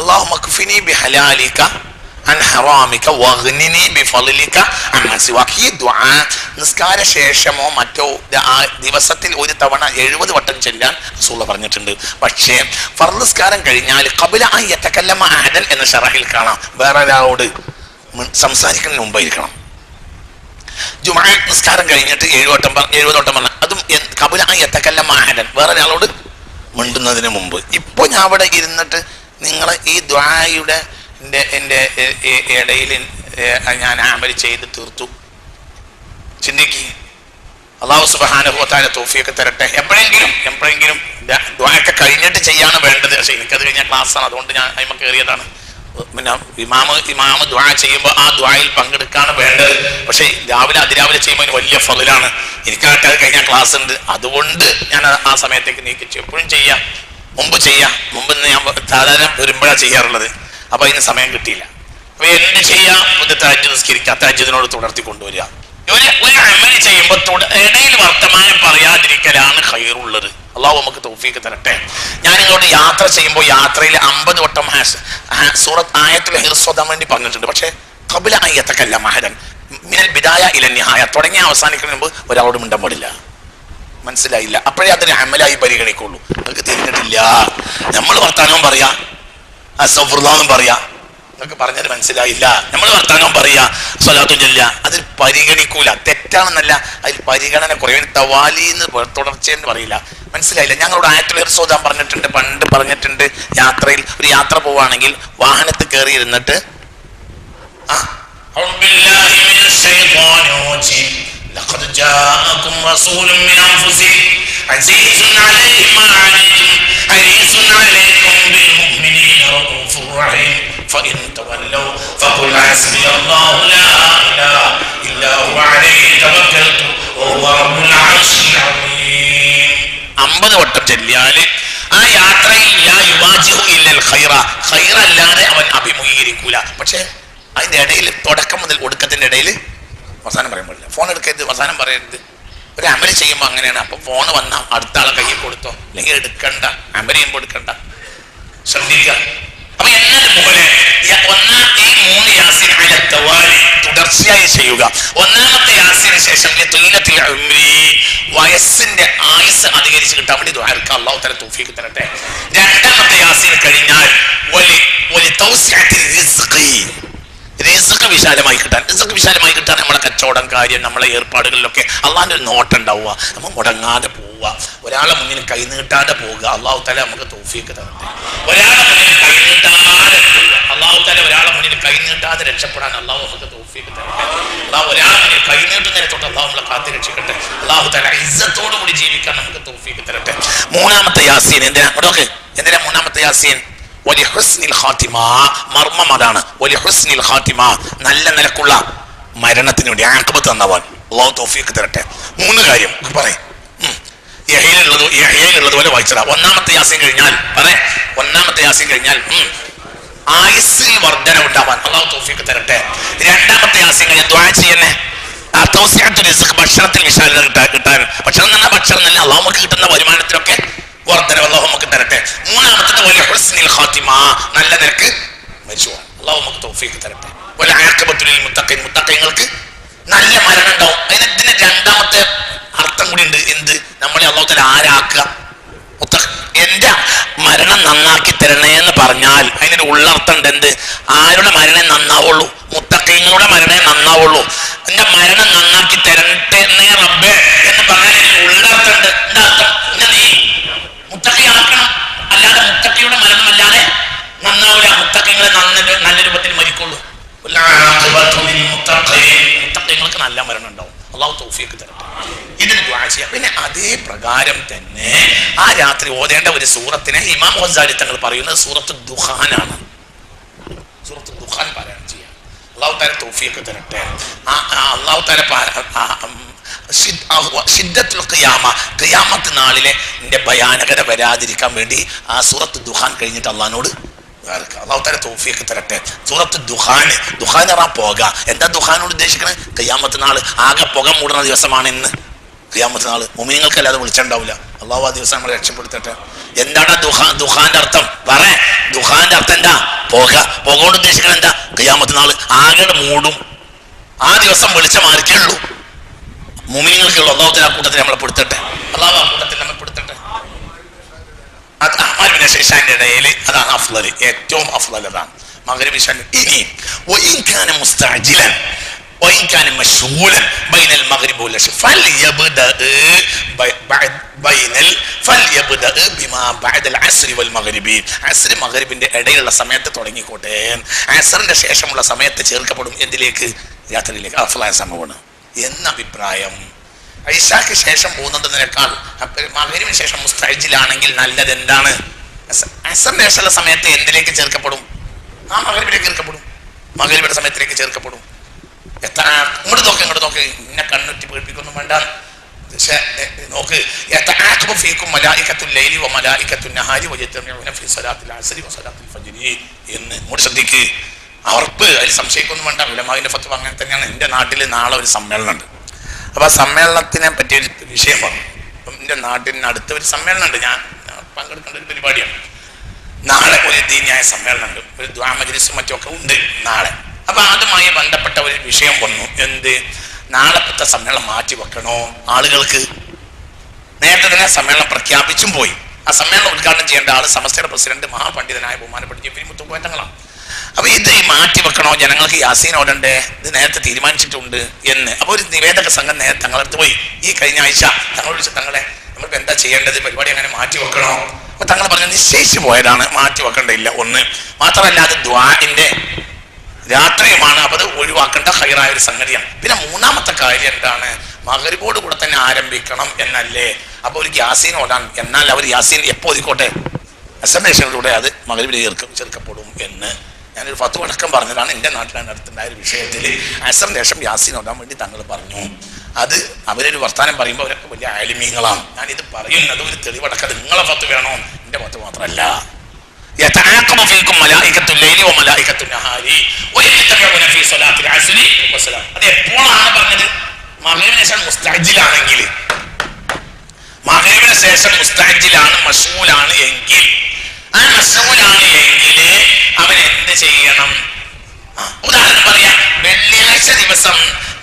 S1: അല്ലാഹുമ്മ ക്ഫിനി ബിഹലാലിക അൻ ഹറാമിക വഗ്നിനി ബിഫളിക അമ്മൻ സിവാക. ഈ ദുആ നിസ്കാര ശേഷമോ മറ്റോ ദിവസത്തിൽ ഒരു തവണ 70 വട്ടം ചൊല്ലാൻ റസൂൽ പറഞ്ഞിട്ടുണ്ട്. പക്ഷേ ഫർള് നിസ്കാരം കഴിഞ്ഞാൽ ഖബല അൻ യതകല്ലമ അഹദൻ എന്ന ശറഹിൽ കാണാം, വേറെ ഒരാളോട് സംസാരിക്കുന്നതിന് മുമ്പായിരിക്കണം. ജുമുഅ നിസ്കാരം കഴിഞ്ഞിട്ട് 70 വട്ടം പറഞ്ഞ അതും ഖബല അൻ യതകല്ലമ അഹദൻ, വേറെ ഒരാളോട് മിണ്ടുന്നതിന് മുമ്പ്. ഇപ്പോൾ ഞാൻ അവിടെ ഇരുന്നിട്ട് നിങ്ങളെ ഈ ദുആയുടെ എൻ്റെ ഇടയിൽ ഞാൻ അമൽ ചെയ്ത് തീർത്തു. ചിന്തിക്കുക. അല്ലാഹു സുബ്ഹാനഹു വ തആല തൗഫീഖ് തരട്ടെ. എപ്പോഴെങ്കിലും ദുആയൊക്കെ കഴിഞ്ഞിട്ട് ചെയ്യാണ് വേണ്ടത്. പക്ഷേ എനിക്കത് കഴിഞ്ഞ ക്ലാസ്സാണ്, അതുകൊണ്ട് ഞാൻ അതിന്മേൽ കയറിയതാണ്. പിന്നെ ഇമാമ് ദുആ ചെയ്യുമ്പോൾ ആ ദുആയിൽ പങ്കെടുക്കാണ് വേണ്ടത്. പക്ഷേ രാവിലെ അതിരാവിലെ ചെയ്യുമ്പോൾ വലിയ ഫളിലാണ്. എനിക്കായിട്ട് അത് കഴിഞ്ഞാൽ ക്ലാസ് ഉണ്ട്, അതുകൊണ്ട് ഞാൻ ആ സമയത്തേക്ക് നീക്കിച്ചു. എപ്പോഴും ചെയ്യാം, മുമ്പ് ഞാൻ സാധാരണ വരുമ്പോഴാണ് ചെയ്യാറുള്ളത്. അപ്പൊ അതിന് സമയം കിട്ടിയില്ല. അപ്പൊ എന്ത് ചെയ്യാം? തഹജ്ജുദ് നിസ്കരിക്കുക, തഹജ്ജുദിനോട് തുടർത്തി കൊണ്ടുവരിക. ഒരു അമൽ ചെയ്യുമ്പോൾ ഇടയിൽ വർത്തമാനം പറയാതിരിക്കലാണ് ഖൈറുള്ളത്. അള്ളാഹു നമുക്ക് തൗഫീഖ് തരട്ടെ. ഞാൻ ഇങ്ങോട്ട് യാത്ര ചെയ്യുമ്പോൾ യാത്രയിൽ 50 വട്ടം സൂറത്ത് ആയത്തുൽ ഹിർസ് ഓതാൻ വേണ്ടി പറഞ്ഞിട്ടുണ്ട്. പക്ഷേ ഖബ്ല അൻ യതകല്ലമ അഹദൻ മിനൽ ബിദായ ഇല നിഹായ, തുടങ്ങി അവസാനിക്കുന്നതിന് മുമ്പ് ഒരാളോട് മിണ്ടാൻ പാടില്ല. മനസ്സിലായില്ല? അപ്പോഴേ അതൊരു അമലായി പരിഗണിക്കുള്ളൂ. നിങ്ങൾക്ക് തിരിഞ്ഞിട്ടില്ല. നമ്മൾ വർത്താനവും പറയാ, അസ്തഗ്ഫിറുല്ലാഹ് പറയാ, നിങ്ങൾക്ക് പറഞ്ഞത് മനസ്സിലായില്ല. നമ്മൾ വർത്താനം പറയാ, സ്വലാത്തും ചൊല്ലുക, അതിൽ പരിഗണിക്കൂല. തെറ്റാണെന്നല്ല, അതിൽ പരിഗണന കുറയും. തവാലീന്ന് തുടർച്ചയെന്ന് പറയില്ല. മനസ്സിലായില്ല? ഞങ്ങളോട് ആയത്തുൽ ഹിർസ് ഓതാൻ പറഞ്ഞിട്ടുണ്ട്, പണ്ട് പറഞ്ഞിട്ടുണ്ട്. യാത്രയിൽ ഒരു യാത്ര പോവാണെങ്കിൽ വാഹനത്തിൽ കയറി ഇരുന്നിട്ട് لقد جاءكم رسول من أنفسكم عزيز عليه ما عنتم حريص عليكم بالمؤمنين رؤوف رحيم فإن تولوا فقل حسبي الله لا إله إلا هو عليه توكلت وهو رب العرش العظيم. 50 വട്ടം ചൊല്ലിയാല് ആ യാത്രയിൽ ലാ യുവാജിഹു ഇല്ലൽ ഖൈറ, ഖൈറല്ലാതെ അവൻ അഭിമുഖീകരിക്കൂല. പക്ഷെ അതിന്റെ ഇടയിൽ തുടക്കം മുതൽ ഒടുക്കത്തിന്റെ ഇടയിൽ അവസാനം പറയാൻ പാടില്ല. ഫോൺ എടുക്കരുത്, അവസാനം പറയരുത്. ഒരു അമല് ചെയ്യുമ്പോൾ അങ്ങനെയാണ്. അപ്പൊ ഫോൺ വന്നാൽ അടുത്ത ആളെ കയ്യിൽ കൊടുത്തോ, അല്ലെങ്കിൽ എടുക്കണ്ട, അമല് ചെയ്യുമ്പോൾ എടുക്കണ്ട, ശ്രദ്ധിക്കുക. അപ്പൊ എന്നതുപോലെ ഈ 3 യാസീൻ അല തവാലി തുടർച്ചയായി ചെയ്യുക. ഒന്നാമത്തെ യാസീന് ശേഷം വയസ്സിന്റെ ആയുസ് അധികരിച്ച് കിട്ടാൻ വേണ്ടി ദുആ എടുക്കുക. അല്ലാഹു തആല തൗഫീഖ് തരട്ടെ. രണ്ടാമത്തെ യാസീൻ കഴിഞ്ഞാൽ റിസ്ക് വിശാലമായി കിട്ടാൻ. റിസ്ക് വിശാലമായി കിട്ടാൻ നമ്മളെ കച്ചവടം, കാര്യം, നമ്മളെ ഏർപ്പാടുകളിലൊക്കെ അള്ളാഹിന്റെ ഒരു നോട്ടം ഉണ്ടാവുക. നമ്മൾ മുടങ്ങാതെ പോവുക, ഒരാളെ മുന്നിൽ കൈ നീട്ടാതെ പോവുക. അള്ളാഹു തആല നമുക്ക് തൗഫീഖ് തരട്ടെ. ഒരാളെ മുന്നിൽ കൈ നീട്ടാതെ പോവുക. അള്ളാഹു തആല ഒരാളെ മുന്നിൽ കൈ നീട്ടാതെ രക്ഷപ്പെടാൻ അള്ളാഹു നമുക്ക് തൗഫീഖ് തരട്ടെ. അള്ളാഹു ഒരാളെ മുന്നിൽ കൈ നീട്ടുന്നതിനെ തൊട്ട് അള്ളാഹു നമ്മളെ കാത്തി രക്ഷിക്കട്ടെ. അള്ളാഹു തആല ഇസ്സത്തോടു കൂടി ജീവിക്കാൻ നമുക്ക് തൗഫീഖ് തരട്ടെ. മൂന്നാമത്തെ യാസീൻ എന്തിനാ? എന്തിനാ മൂന്നാമത്തെ യാസീൻ? വലിഹുസ്നിൽ ഖാതിമ, മർമ്മം അതാണ്. വലിഹുസ്നിൽ ഖാതിമ, നല്ല നിലക്കുള്ള മരണത്തിന് വേണ്ടി ആഖിബത്ത് തന്നവൻ അല്ലാഹു തൗഫീഖ് തരട്ടെ. 3 കാര്യം പറയും. യഹ്യയിലുള്ളതുപോലെ വായിച്ചതാ. ഒന്നാമത്തെ യാസീൻ കഴിഞ്ഞാൽ ആയുസ്സിൽ വർധന ഉണ്ടാവാൻ അല്ലാഹു തൗഫീഖ് തരട്ടെ. രണ്ടാമത്തെ യാസീൻ കഴിഞ്ഞാൽ ദുആ ചെയ്യണേ. ഭക്ഷണത്തിൽ വിശാലത കിട്ടാൻ, ഭക്ഷണം തന്നെ ഭക്ഷണം തന്നെ അല്ലാഹു നമുക്ക് കിട്ടുന്ന വരുമാനത്തിലൊക്കെ വർധന അല്ലാഹു നമുക്ക് തരട്ടെ. മൂന്നാമത്തെ വലിഹുസ്നിൽ ഖാതിമ, നല്ല നിലക്ക് മരിച്ചു പോകാൻ അല്ലാഹു നമുക്ക് തൗഫീഖ് തരട്ടെ. വൽആഖിബത്തു ലിൽ മുത്തഖീൻ, മുത്തഖീങ്ങൾക്ക് നല്ല മരണം ഉണ്ടാവും. ഇതിന് രണ്ടാമത്തെ അർത്ഥം കൂടി ഉണ്ട്. എന്ത്? നമ്മളെ അല്ലാഹു തആല ആരാക്കുക. എന്റെ മരണം നന്നാക്കി തരണേ എന്ന് പറഞ്ഞാൽ അതിനൊരു ഉള്ളർത്ഥം ഉണ്ട്. എന്ത്? ആരുടെ മരണേ നന്നാവുള്ളൂ? മുത്തഖീങ്ങളുടെ മരണേ നന്നാവുള്ളൂ. എന്റെ മരണം നന്നാക്കി തരട്ടെ റബ്ബേ എന്ന് പറഞ്ഞാൽ ഉള്ളർത്ഥം ഉണ്ട്. എന്താ അർത്ഥം? നീ മുത്തഖിയാക്കണം, അല്ലാതെ മുത്തഖിയുടെ മരണമല്ലാതെ നന്നാവില്ല. മുത്തഖികളെ നല്ല രൂപത്തിൽ മരിക്കുള്ളൂ. മുത്തഖിങ്ങൾക്ക് നല്ല മരണം ഉണ്ടാവും. അല്ലാഹു തൗഫീഖ് തരട്ടെ. ഇതിന് ദുആ ചെയ്യാം. പിന്നെ അതേ പ്രകാരം തന്നെ ആ രാത്രി ഓതേണ്ട ഒരു സൂറത്തിനെ ഇമാം ഗസാലി തങ്ങൾ പറയുന്നത് സൂറത്ത് ദുഖാനാണ്. സൂറത്ത് ദുഖാൻ പാരായണം ചെയ്യാം. അല്ലാഹു തആല തൗഫീഖ് തരട്ടെ. അല്ലാഹു തആല ഖിയാമത്ത് നാളിലെ എന്റെ ഭയാനകത വരാതിരിക്കാൻ വേണ്ടി ആ സൂറത്ത് ദുഖാൻ കഴിഞ്ഞിട്ട് അള്ളാഹിനോട് അല്ലാഹു തആല തൗഫീഖ് തരട്ടെ. സൂറത്ത് ദുഖാൻ പറഞ്ഞാൽ പുക. എന്താ ദുഖാനോട് ഉദ്ദേശിക്കുന്നത്? ഖിയാമത്ത് നാള് ആകെ പുക മൂടുന്ന ദിവസമാണ് ഇന്ന്. ഖിയാമത്ത് നാള് മുഅ്മിനീങ്ങൾക്കല്ലാതെ വിളിച്ചുണ്ടാവില്ല. അല്ലാഹു ആ ദിവസം നമ്മളെ രക്ഷപ്പെടുത്തട്ടെ. എന്താണ് ദുഖാന്റെ അർത്ഥം? പറയാ. ദുഖാന്റെ അർത്ഥം എന്താ? പുക. പുക കൊണ്ട് ഉദ്ദേശിക്കുന്നത് എന്താ? ഖിയാമത്ത് നാള് ആകെ മൂടും. ആ ദിവസം വെളിച്ചം ആർക്കേ ഉള്ളൂ? മുഅ്മിനീങ്ങൾക്കുള്ള. അല്ലാഹു തആല ആ കൂട്ടത്തിൽ നമ്മളെ പെടുത്തട്ടെ. അല്ലാഹു ആ കൂട്ടത്തിൽ നമ്മളെ പെടുത്തട്ടെ. ഇശാന്റെ ഇടയിൽ അതാണ് അഫ്ളൽ, ഏറ്റവും അഫ്ളൽ അതാണ് മഗ്രിബ് ഇശാ. ഇനി വഇൻ കാന മുസ്തഅജിലൻ വഇൻ കാന മശ്ഗൂലൻ ബൈനൽ മഗ്രിബ് വൽ ഇശാ ഫൽയബ്ദഅ ബിമാ ബഅദൽ അസ്രി വൽ മഗ്രിബി. അസ്രി മഗ്രിബിന്റെ ഇടയിലുള്ള സമയത്ത് തുടങ്ങിക്കോട്ടെ. അസ്റിന്റെ ശേഷമുള്ള സമയത്ത് ചേർക്കപ്പെടും എന്തിലേക്ക്? രാത്രിയിലേക്ക്. അഫ്ളായ സമയമാണ് എന്ന അഭിപ്രായം. ഇശാക്ക് ശേഷം പോകുന്നതിനേക്കാൾ മഗ്രിബിന് ശേഷം മുസ്തഅജിലാണെങ്കിൽ നല്ലത് എന്താണ്? അസ്റിന്റെ ശേഷമുള്ള സമയത്ത് എന്തിലേക്ക് ചേർക്കപ്പെടും? ആ മഗ്‌രിബിലേക്ക് ചേർക്കപ്പെടും, മഗ്‌രിബിയുടെ സമയത്തിലേക്ക് ചേർക്കപ്പെടും. എത്ര ഇങ്ങോട്ട് നോക്ക് ഇന്നെ കണ്ണുറ്റി പേടിപ്പിക്കൊന്നും വേണ്ട. നോക്ക് എന്ന് ഇങ്ങോട്ട് ശ്രദ്ധിക്ക്. അവർക്ക് അതിൽ സംശയിക്കൊന്നും വേണ്ട. ഉലമാവിന്റെ ഫത്വ അങ്ങനെ തന്നെയാണ്. എൻ്റെ നാട്ടിൽ നാളെ ഒരു സമ്മേളനം ഉണ്ട്. അപ്പൊ ആ സമ്മേളനത്തിനെ പറ്റിയ ഒരു വിഷയം പറഞ്ഞു. അപ്പം എൻ്റെ നാട്ടിന് അടുത്ത ഒരു സമ്മേളനം ഉണ്ട്, ഞാൻ പങ്കെടുക്കേണ്ട ഒരു പരിപാടിയാണ്. നാളെ ഒരു ദീനിയായ സമ്മേളനം ഉണ്ട്, ഒരു ദുആ മജ്‌ലിസും മറ്റൊക്കെ ഉണ്ട് നാളെ. അപ്പൊ അതുമായി ബന്ധപ്പെട്ട ഒരു വിഷയം വന്നു. എന്ത്, നാളത്തെ സമ്മേളനം മാറ്റി വെക്കണോ? ആളുകൾക്ക് നേരത്തെ തന്നെ സമ്മേളനം പ്രഖ്യാപിച്ചും പോയി. ആ സമ്മേളനം ഉദ്ഘാടനം ചെയ്യേണ്ട ആള് സമസ്തയുടെ പ്രസിഡന്റ് മഹാപണ്ഡിതനായ ബഹുമാനപ്പെട്ട ജഫരി മുത്തുക്കോയ തങ്ങളാണ്. അപ്പൊ ഇത് മാറ്റി വെക്കണോ, ജനങ്ങൾക്ക് യാസീൻ ഓടണ്ടേ, ഇത് നേരത്തെ തീരുമാനിച്ചിട്ടുണ്ട് എന്ന്. അപ്പൊ ഒരു നിവേദക സംഘം നേരത്തെ തങ്ങളടുത്ത് പോയി. ഈ കഴിഞ്ഞ ആഴ്ച തങ്ങൾ വിളിച്ച തങ്ങളെ നമ്മൾക്ക് എന്താ ചെയ്യേണ്ടത്, പരിപാടി അങ്ങനെ മാറ്റി വെക്കണോ? അപ്പൊ തങ്ങൾ പറഞ്ഞു നിശ്ചയിച്ചു പോയതാണ്, മാറ്റി വെക്കേണ്ടയില്ല. ഒന്ന് മാത്രമല്ല അത് ദുആഇന്റെ രാത്രിയുമാണ്, അപ്പൊ അത് ഒഴിവാക്കേണ്ട ഹൈറായ ഒരു സംഗതിയാണ്. പിന്നെ മൂന്നാമത്തെ കാര്യം എന്താണ്, മഗ്‌രിബോട് കൂടെ തന്നെ ആരംഭിക്കണം എന്നല്ലേ. അപ്പൊ ഒരു യാസീൻ ഓടാൻ, എന്നാൽ അവർ യാസീൻ എപ്പോ ഒതുക്കോട്ടെ, അസന്നേഷനിലൂടെ അത് മഗ്‌രിബിൽ ചേർക്കപ്പെടും എന്ന് ഞാനൊരു ഫത്വ അടക്കം പറഞ്ഞതാണ്. എൻ്റെ നാട്ടിലാണ് അടുത്തുണ്ടായ ഒരു വിഷയത്തിൽ അസറിന് ശേഷം യാസീൻ ഓടാൻ വേണ്ടി തങ്ങൾ പറഞ്ഞു. അത് അവരൊരു വർത്താനം പറയുമ്പോൾ അവരൊക്കെ വലിയ ആലിമീങ്ങളാണ്. ഞാനിത് പറയുന്നത് ഒരു തെളിവടക്കത് നിങ്ങളെ ഫത്വ വേണോ, എൻ്റെ ഫത്വ മാത്രമല്ല. അത് എപ്പോഴാണ് പറഞ്ഞത്? മഗ്‌രിബിന് ശേഷം മുസ്തഅജിലാണെങ്കിൽ, മഗ്‌രിബിന് ശേഷം മുസ്തഅജിലാണ്, മശ്ഗൂലാണ് എങ്കിൽ, ആ മശ്ഗൂലാണ് എങ്കിൽ അവൻ എന്ത് ചെയ്യണം? ഉദാഹരണം പറയാം, വെള്ളിയാഴ്ച ദിവസം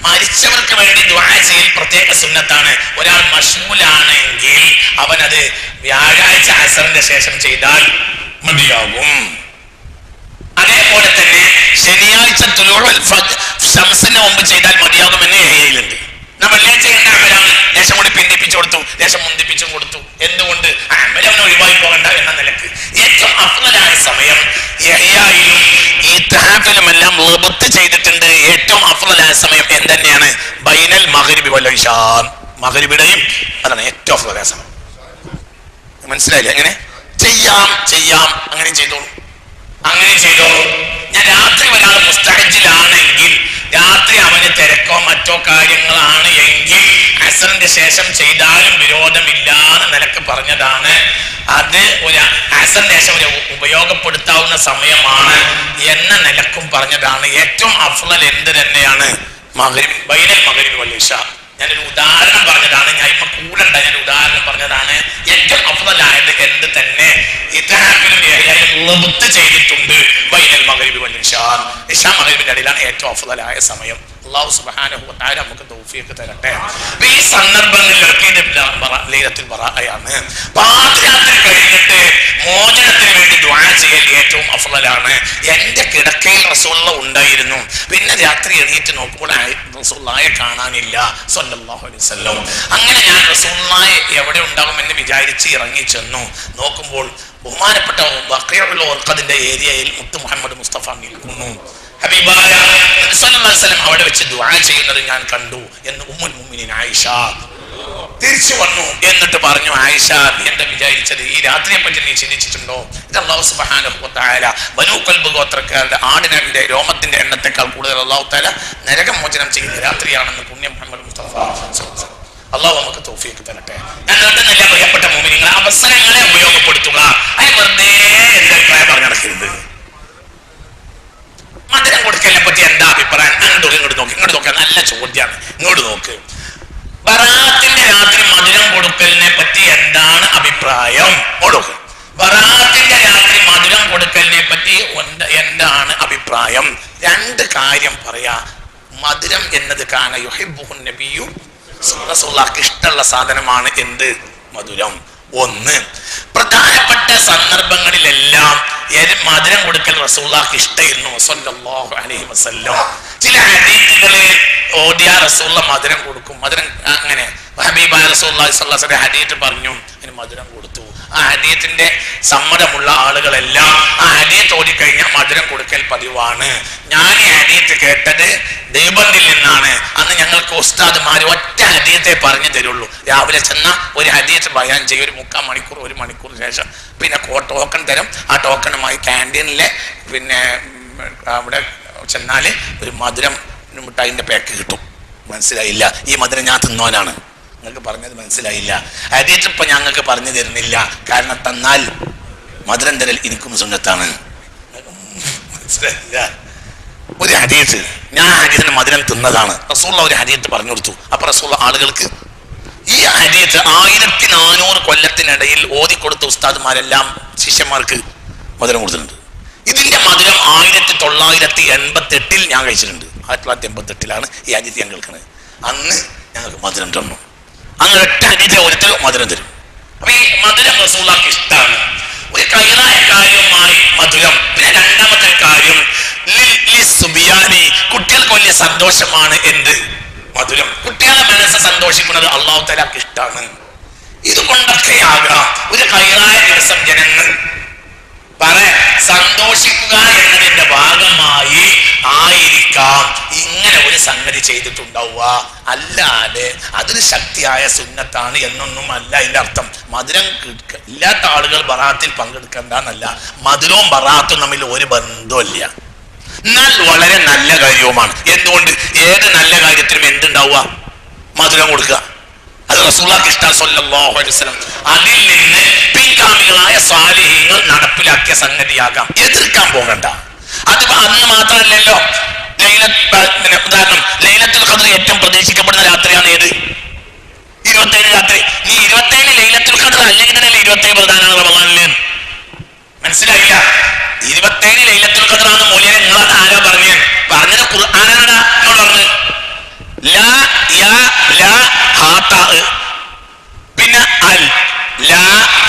S1: മരിച്ചവർക്ക് വേണ്ടി ദുആ ചെയ്യൽ പ്രത്യേക സുന്നത്താണ്. ഒരാൾ മശ്ഗൂലാണെങ്കിൽ അവനത് വ്യാഴാഴ്ച അസറിന്റെ ശേഷം ചെയ്താൽ മതിയാകും. അതേപോലെ തന്നെ ശനിയാഴ്ച ശംസിന് മുമ്പ് ചെയ്താൽ മതിയാകുമെന്ന് ഏയിലുണ്ട്. വെള്ളിയാഴ്ച ചെയ്യേണ്ട അമലാണ്, ലേശം കൂടി പിന്തിപ്പിച്ചു കൊടുത്തു, ലേശം മുന്തിപ്പിച്ചും കൊടുത്തു. എന്തുകൊണ്ട്? അമലവനെ ഒഴിവായി പോകണ്ട എന്ന നിലക്ക് ഏറ്റവും അഫ്ളലായ സമയം യഹ്യായിലും ഇത്ഹാഫിലുമെല്ലാം ളബ്ത്ത് ചെയ്തിട്ടുണ്ട്. ഏറ്റവും അഫ്ളലായ സമയം എന്തെന്നെയാണ്? ബൈനൽ മഗ്‌രിബി വൽ ഇശാ, മഗ്‌രിബിയുടെയും അതാണ് ഏറ്റവും അഫ്ളലായ സമയം. മനസ്സിലായില്ലേ? എങ്ങനെ ചെയ്യാം അങ്ങനെ ചെയ്തോളൂ, അങ്ങനെ ചെയ്തോളൂ. ഞാൻ രാത്രി ഒരാൾ മുസ്തഅജിലാണെങ്കിൽ, രാത്രി അവന് തിരക്കോ മറ്റോ കാര്യങ്ങളാണ് എങ്കിൽ അസറിന്റെ ശേഷം ചെയ്താലും വിരോധമില്ലാന്ന് നിലക്ക് പറഞ്ഞതാണ്. അത് ഒരു അസറിന് ശേഷം ഒരു ഉപയോഗപ്പെടുത്താവുന്ന സമയമാണ് എന്ന നിലക്കും പറഞ്ഞതാണ്. ഏറ്റവും അഫ്ളൽ എന്ത് തന്നെയാണ്? മഗ്‌രിബ്, ബൈനൽ മഗ്‌രിബി വൽ ഇശാ. ഞാനൊരു ഉദാഹരണം പറഞ്ഞതാണ്, ഞാൻ ഇപ്പൊ കൂടണ്ട, ഞാൻ ഉദാഹരണം പറഞ്ഞതാണ്. ഏറ്റവും അഫ്ളലായത് എന്ത് തന്നെ ഇത്ഹാഫിലും ളബ്ത്ത് ചെയ്തിട്ടുണ്ട്. ബൈനൽ മഗ്‌രിബി വൽ ഇശാ, ഇശാ മഗ്‌രിബിന്റെ ഇടയിലാണ് ഏറ്റവും അഫ്ളലായ സമയം. അല്ലാഹു സുബ്ഹാനഹു വ തആല നമുക്ക് തൗഫീഖ് തരട്ടെ. ഈ സന്ദർഭങ്ങളിലൊക്കെ ലൈലത്തുൽ ബറാഅയാണ്. പാതിരാത്രി കഴിഞ്ഞിട്ട് മോചനത്തിന് വേണ്ടി ദുആ ചെയ്യൽ ഏറ്റവും അഫ്ളലാണ്. എന്റെ കിടക്കയിൽ റസൂലുള്ളാഹി ഉണ്ടായിരുന്നു. പിന്നെ രാത്രി എണീറ്റ് നോക്കുമ്പോൾ റസൂലുള്ളാഹിയെ കാണാനില്ല സ്വല്ലല്ലാഹു അലൈഹി വസല്ലം. അങ്ങനെ ഞാൻ റസൂലുള്ളാഹി എവിടെ ഉണ്ടാകുമെന്ന് വിചാരിച്ച് ഇറങ്ങി ചെന്നു. നോക്കുമ്പോൾ ബഹുമാനപ്പെട്ട ബഖീഉൽ ഗർഖദിന്റെ ഏരിയയിൽ മുത്ത് മുഹമ്മദ് മുസ്തഫ നിൽക്കുന്നു. ഹബീബായ നബി സല്ലല്ലാഹു അലൈഹി വസല്ലം അവിടെ വെച്ച് ദുആ ചെയ്യുന്നത് ഞാൻ കണ്ടു എന്ന് ഉമ്മുൽ മുഅ്മിനീൻ ആയിഷ തിരിച്ചു വന്നു. എന്നിട്ട് പറഞ്ഞു, ആയിഷ എന്താ വിചാരിച്ചത്? ഈ രാത്രിയെ പറ്റി നീ ചിന്തിച്ചിട്ടുണ്ടോ? ഇത് അല്ലാഹു സുബ്ഹാനഹു വ തആല ബനൂ ഖൽബ് ഗോത്രക്കാരുടെ ആടിന്റെ രോമത്തിന്റെ എണ്ണത്തെക്കാൾ കൂടുതൽ അല്ലാഹു തആല നരകമോചനം ചെയ്യുന്ന രാത്രിയാണെന്ന് പുണ്യ മുഹമ്മദ് മുസ്തഫ അല്ലാഹു നമുക്ക് തൗഫീഖ് തരട്ടെ. ഞാൻ കേട്ടുന്നില്ല പ്രിയപ്പെട്ട മുഅ്മിനീങ്ങളെ, അവസരങ്ങളെ ഉപയോഗപ്പെടുത്തുക. അത് വെറുതെ എന്റെ അഭിപ്രായം പറഞ്ഞു നടക്കരുത്. മധുരം കൊടുക്കലിനെ പറ്റി എന്താ അഭിപ്രായം? ഇങ്ങോട്ട് നോക്ക്, നല്ല ചോദ്യമാണ്. ഇങ്ങോട്ട് നോക്ക്. ബറാത്തിന്റെ രാത്രി മധുരം കൊടുക്കലിനെ പറ്റി എന്താണ് അഭിപ്രായം? ബറാത്തിന്റെ രാത്രി മധുരം കൊടുക്കലിനെ പറ്റി എന്താണ് അഭിപ്രായം? രണ്ട് കാര്യം പറയാ. മധുരം എന്നത് കാന യുഹിബ്ബുഹു നബിയ്യു റസൂലുള്ളാഹിക്ക് ഇഷ്ടമുള്ള സാധനമാണ്. എന്ത്? മധുരം. ഒന്ന്, പ്രധാനപ്പെട്ട സന്ദർഭങ്ങളിലെല്ലാം മധുരം കൊടുക്കൽ റസൂലുള്ളാഹിക്ക് ഇഷ്ടമായിരുന്നു സ്വല്ലല്ലാഹു അലൈഹി വസല്ലം. ചില ഹദീസുകളിൽ ഓദിയ റസൂലുള്ളാഹി മധുരം കൊടുക്കും. മധുരം അങ്ങനെ ഹബീബായ റസൂലുള്ളാഹി സ്വല്ലല്ലാഹു അലൈഹി വസല്ലം ഹദീത്ത് പറഞ്ഞു, അതിന് മധുരം കൊടുത്തു. ആ ഹദീത്തിന്റെ സമ്മതമുള്ള ആളുകളെല്ലാം ആ ഹദീത്ത് ഓടിക്കഴിഞ്ഞാൽ മധുരം കൊടുക്കൽ പതിവാണ്. ഞാൻ ഈ ഹദീത്ത് കേട്ടത് ദേവബന്ദിൽ നിന്നാണ്. അന്ന് ഞങ്ങൾക്ക് ഉസ്താദുമാർ ഒറ്റ ഹദീത്തെ പറഞ്ഞു തരുള്ളൂ. രാവിലെ ചെന്ന ഒരു ഹദീത്ത് ബയാൻ ചെയ്യും, ഒരു 3/4 മണിക്കൂർ 1 മണിക്കൂർ ശേഷം പിന്നെ ടോക്കൺ തരും. ആ ടോക്കണുമായി ക്യാൻറ്റീനിലെ പിന്നെ അവിടെ ചെന്നാല് ഒരു മധുരം മിഠായിന്റെ പാക്ക് കിട്ടും. മനസ്സിലായില്ല? ഈ മധുരം ഞാൻ തിന്നോനാണ്. നിങ്ങൾക്ക് പറഞ്ഞത് മനസ്സിലായില്ല. ഹദീസ് ഇപ്പൊ ഞങ്ങൾക്ക് പറഞ്ഞു തരുന്നില്ല. കാരണം തന്നാൽ മധുരം തരൽ എനിക്കും സുന്നത്താണ്. മനസ്സിലായില്ല? ഒരു ഹദീസ്, ഞാൻ ഹദീസിന് മധുരം തിന്നതാണ്. റസൂലുള്ള ഒരു ഹദീസ് പറഞ്ഞു കൊടുത്തു. അപ്പൊ റസൂലുള്ള ആളുകൾക്ക് ഈ ഹദീസ് 1400 കൊല്ലത്തിനിടയിൽ ഓതിക്കൊടുത്ത ഉസ്താദ്മാരെല്ലാം ശിഷ്യന്മാർക്ക് മധുരം കൊടുത്തിട്ടുണ്ട്. ഇതിന്റെ മധുരം 1988 ഞാൻ കഴിച്ചിട്ടുണ്ട്. 1988 ഈ ഹദീസ് ഞാൻ കേൾക്കുന്നത്. അന്ന് ഞങ്ങൾക്ക് മധുരം തന്നു. അങ്ങനെ ഒറ്റ ഹദീസ് ഓരോരുത്തർ മധുരം തരും. അപ്പൊ ഈ മധുരം റസൂലുള്ളാഹിക്ക് ഇഷ്ടമാണ്. ഒരു കൈറായ കാര്യമായി മധുരം. പിന്നെ രണ്ടാമത്തെ കാര്യം കുട്ടികൾക്ക് വലിയ സന്തോഷമാണ് എന്ത്? മധുരം. കുട്ടികളെ മനസ്സ് സന്തോഷിക്കുന്നത് അല്ലാഹു തആലക്ക് ഇഷ്ടമാണ്. ഇതുകൊണ്ടൊക്കെയാകാം ഒരു കൈറായ ദിവസം ജനങ്ങൾ സന്തോഷിക്കുക എന്നതിന്റെ ഭാഗമായി ആയിരിക്കാം ഇങ്ങനെ ഒരു സംഗതി ചെയ്തിട്ടുണ്ടാവുക. അല്ലാതെ അതൊരു ശക്തിയായ സുന്നത്താണ് എന്നൊന്നും അല്ല ഇതിന്റെ അർത്ഥം. മധുരം ഇല്ലാത്ത ആളുകൾ ബറാത്തിൽ പങ്കെടുക്കണ്ടെന്നല്ല. മധുരവും ബറാത്തും തമ്മിൽ ഒരു ബന്ധമില്ല. എന്നാൽ വളരെ നല്ല കാര്യവുമാണ്. എന്തുകൊണ്ട്? ഏത് നല്ല കാര്യത്തിനും എന്തുണ്ടാവുക? മധുരം കൊടുക്കുക. അത് റസൂലുള്ളാഹിക്ക് ഇഷ്ടമാണ് സ്വല്ലല്ലാഹു അലൈഹി വസല്ലം. അതിൽ നിന്ന് പിൻഗാമികളായ സാലിഹീങ്ങൾ നടപ്പിലാക്കിയ സംഗതിയാകാം. എതിർക്കാൻ പോകണ്ട. അത് അന്ന് മാത്രമല്ലല്ലോ. ഉദാഹരണം, ലൈലത്തുൽ ഖദ്ർ ഏറ്റവും പ്രതീക്ഷിക്കപ്പെടുന്ന രാത്രിയാണ് ഏത്? 27 രാത്രി. നീ 27 ലൈലത്തുൽ ഖദ്ർ അല്ലെങ്കിൽ തന്നെ 27 പ്രധാനമാണ് റമളാനില്. മനസ്സിലായില്ല? 27 ലൈലത്തുൽ ഖദ്ർ ആണ് മൂല്യം. നിങ്ങളത് ആരോ പറഞ്ഞത് ഖുർആനാണ് പറഞ്ഞത്. ലാ യാ ലാ ഹാ താ, പിന്നെ അൽ ലാ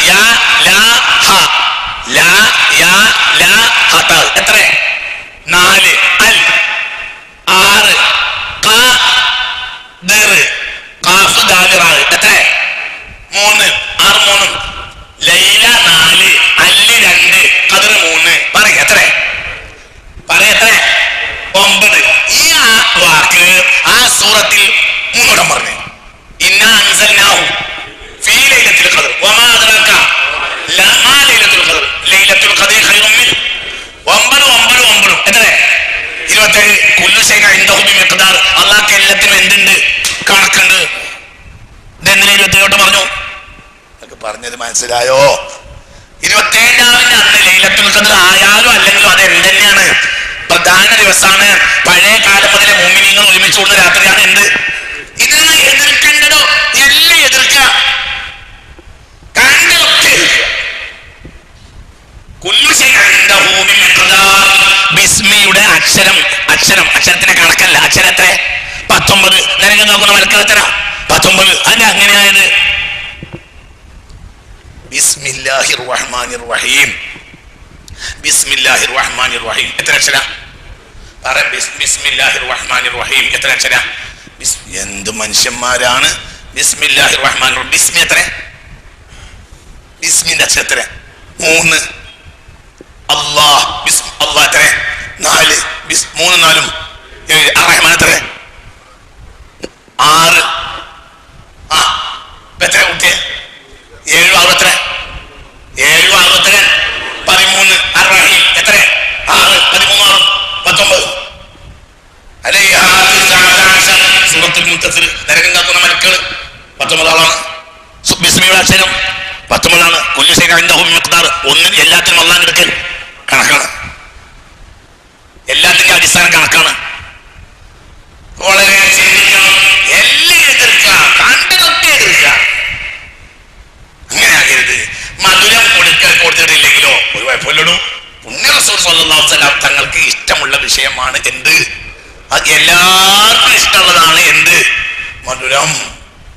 S1: യാ ലാ ഹ, ലാ യാ ലാ ഹ താ. എത്ര? 4. അൽ 6. ഖ ദർ ഖാഫ് ദാൽ റാ. എത്ര? 3. 6 3. ലൈല 4, അല്ല് 2, ഖദ്ർ 3. പറയ എത്ര? പറയ എത്ര? 9. ഈ വാക്ക് ആ സൂറത്തിൽ 3 വട്ടം പറഞ്ഞു. ഇന്നാ അൻസൽനാഹു ഫീ ലൈലത്തുൽ ഖദ്ർ വമാ അദ്റാക ലമാ ലൈലത്തുൽ ഖദ്ർ ലൈലത്തുൽ ഖദ്ർ ഖൈറും മിൻ 9. എത്ര? 27. കുല്ലു ശൈഇൻ ഇൻദഹു ബിമിഖ്ദാർ. അല്ലാഹുക്ക് എല്ലാത്തിനും എന്തുണ്ട്? കണക്കുണ്ട്. ഇതെന്തിനാ 27 പറഞ്ഞു? നിങ്ങൾക്ക് പറഞ്ഞത് മനസ്സിലായോ? 27ാമിന്റെ അന്ന് ലൈലത്തുൽ ഖദ്ർ ആയാലും അല്ലെങ്കിലും അത് എന്തെന്നെയാണ്? പ്രധാന ദിവസമാണ്. പഴയ കാലം മുതലേ മുഅ്മിനീങ്ങൾ ഒരുമിച്ച് കൂടുന്ന രാത്രിയാണ്. എന്ത്? ഇതിനെ എതിർക്കേണ്ടതോ? എല്ലാം എതിർക്കുക. കണ്ടൊക്കെ ബിസ്മിയുടെ അക്ഷരത്തിന്റെ കണക്കല്ല. അക്ഷരം എത്ര? 19. നിനക്ക് നോക്കുന്ന മലക്കൾ എത്ര? 19. അതിന് അങ്ങനെയായത് ബിസ്മില്ലാഹിർ റഹ്മാനിർ റഹീം. ബിസ്മില്ലാഹിർ റഹ്മാനിർ റഹീം എത്ര അക്ഷര? പറ. ബിസ്മില്ലാഹിർ റഹ്മാനിർ റഹീം എത്ര അക്ഷര? എന്ത് മനുഷ്യന്മാരാണ്! ബിസ്മില്ലാഹിർ റഹ്മാനിർ റഹീം. ബിസ്മി എത്ര? ബിസ്മിന്റെ അക്ഷരം എത്ര? 3. അല്ലാഹ് അല്ലാഹ് എത്ര? 4. 3 4 7. റഹ്മാൻ എത്ര? 6. എത്ര കുട്ടിയെ? 7 6 എത്ര? 7 6 എത്ര? 13. റഹീം എത്ര? 6 13 6 19. സൂറത്തുൽ മുദ്ദസ്സിർ നരകം കാക്കുന്ന മലക്കുകൾ 19 ആളാണ്. ബിസ്മിയുടെ അക്ഷരം 19 ആണ്. കുല്ലു ശൈഇൻ ഇൻദഹു ബിമിഖ്ദാർ. ഒന്നിന് എല്ലാത്തിനും അല്ലാഹ് എടുക്കൽ കണക്കാണ്. എല്ലാത്തിന്റെ അടിസ്ഥാനം കണക്കാണ്. വളരെ ചിന്തിക്കണം. എല്ലാം എതിർക്കുക. കണ്ടതൊക്കെ എതിർക്കുക. അങ്ങനെ ആകരുത്. മധുരം കൊടുത്തിട്ടില്ലെങ്കിലോ ഒരു കുഴപ്പമില്ലടൂ. പുണ്യ റസൂൽ സ്വല്ലല്ലാഹു അലൈഹി വസല്ലം തങ്ങൾക്ക് ഇഷ്ടമുള്ള വിഷയമാണ് എന്ത്? അത് എല്ലാവർക്കും ഇഷ്ടമുള്ളതാണ് എന്ത്? മധുരം.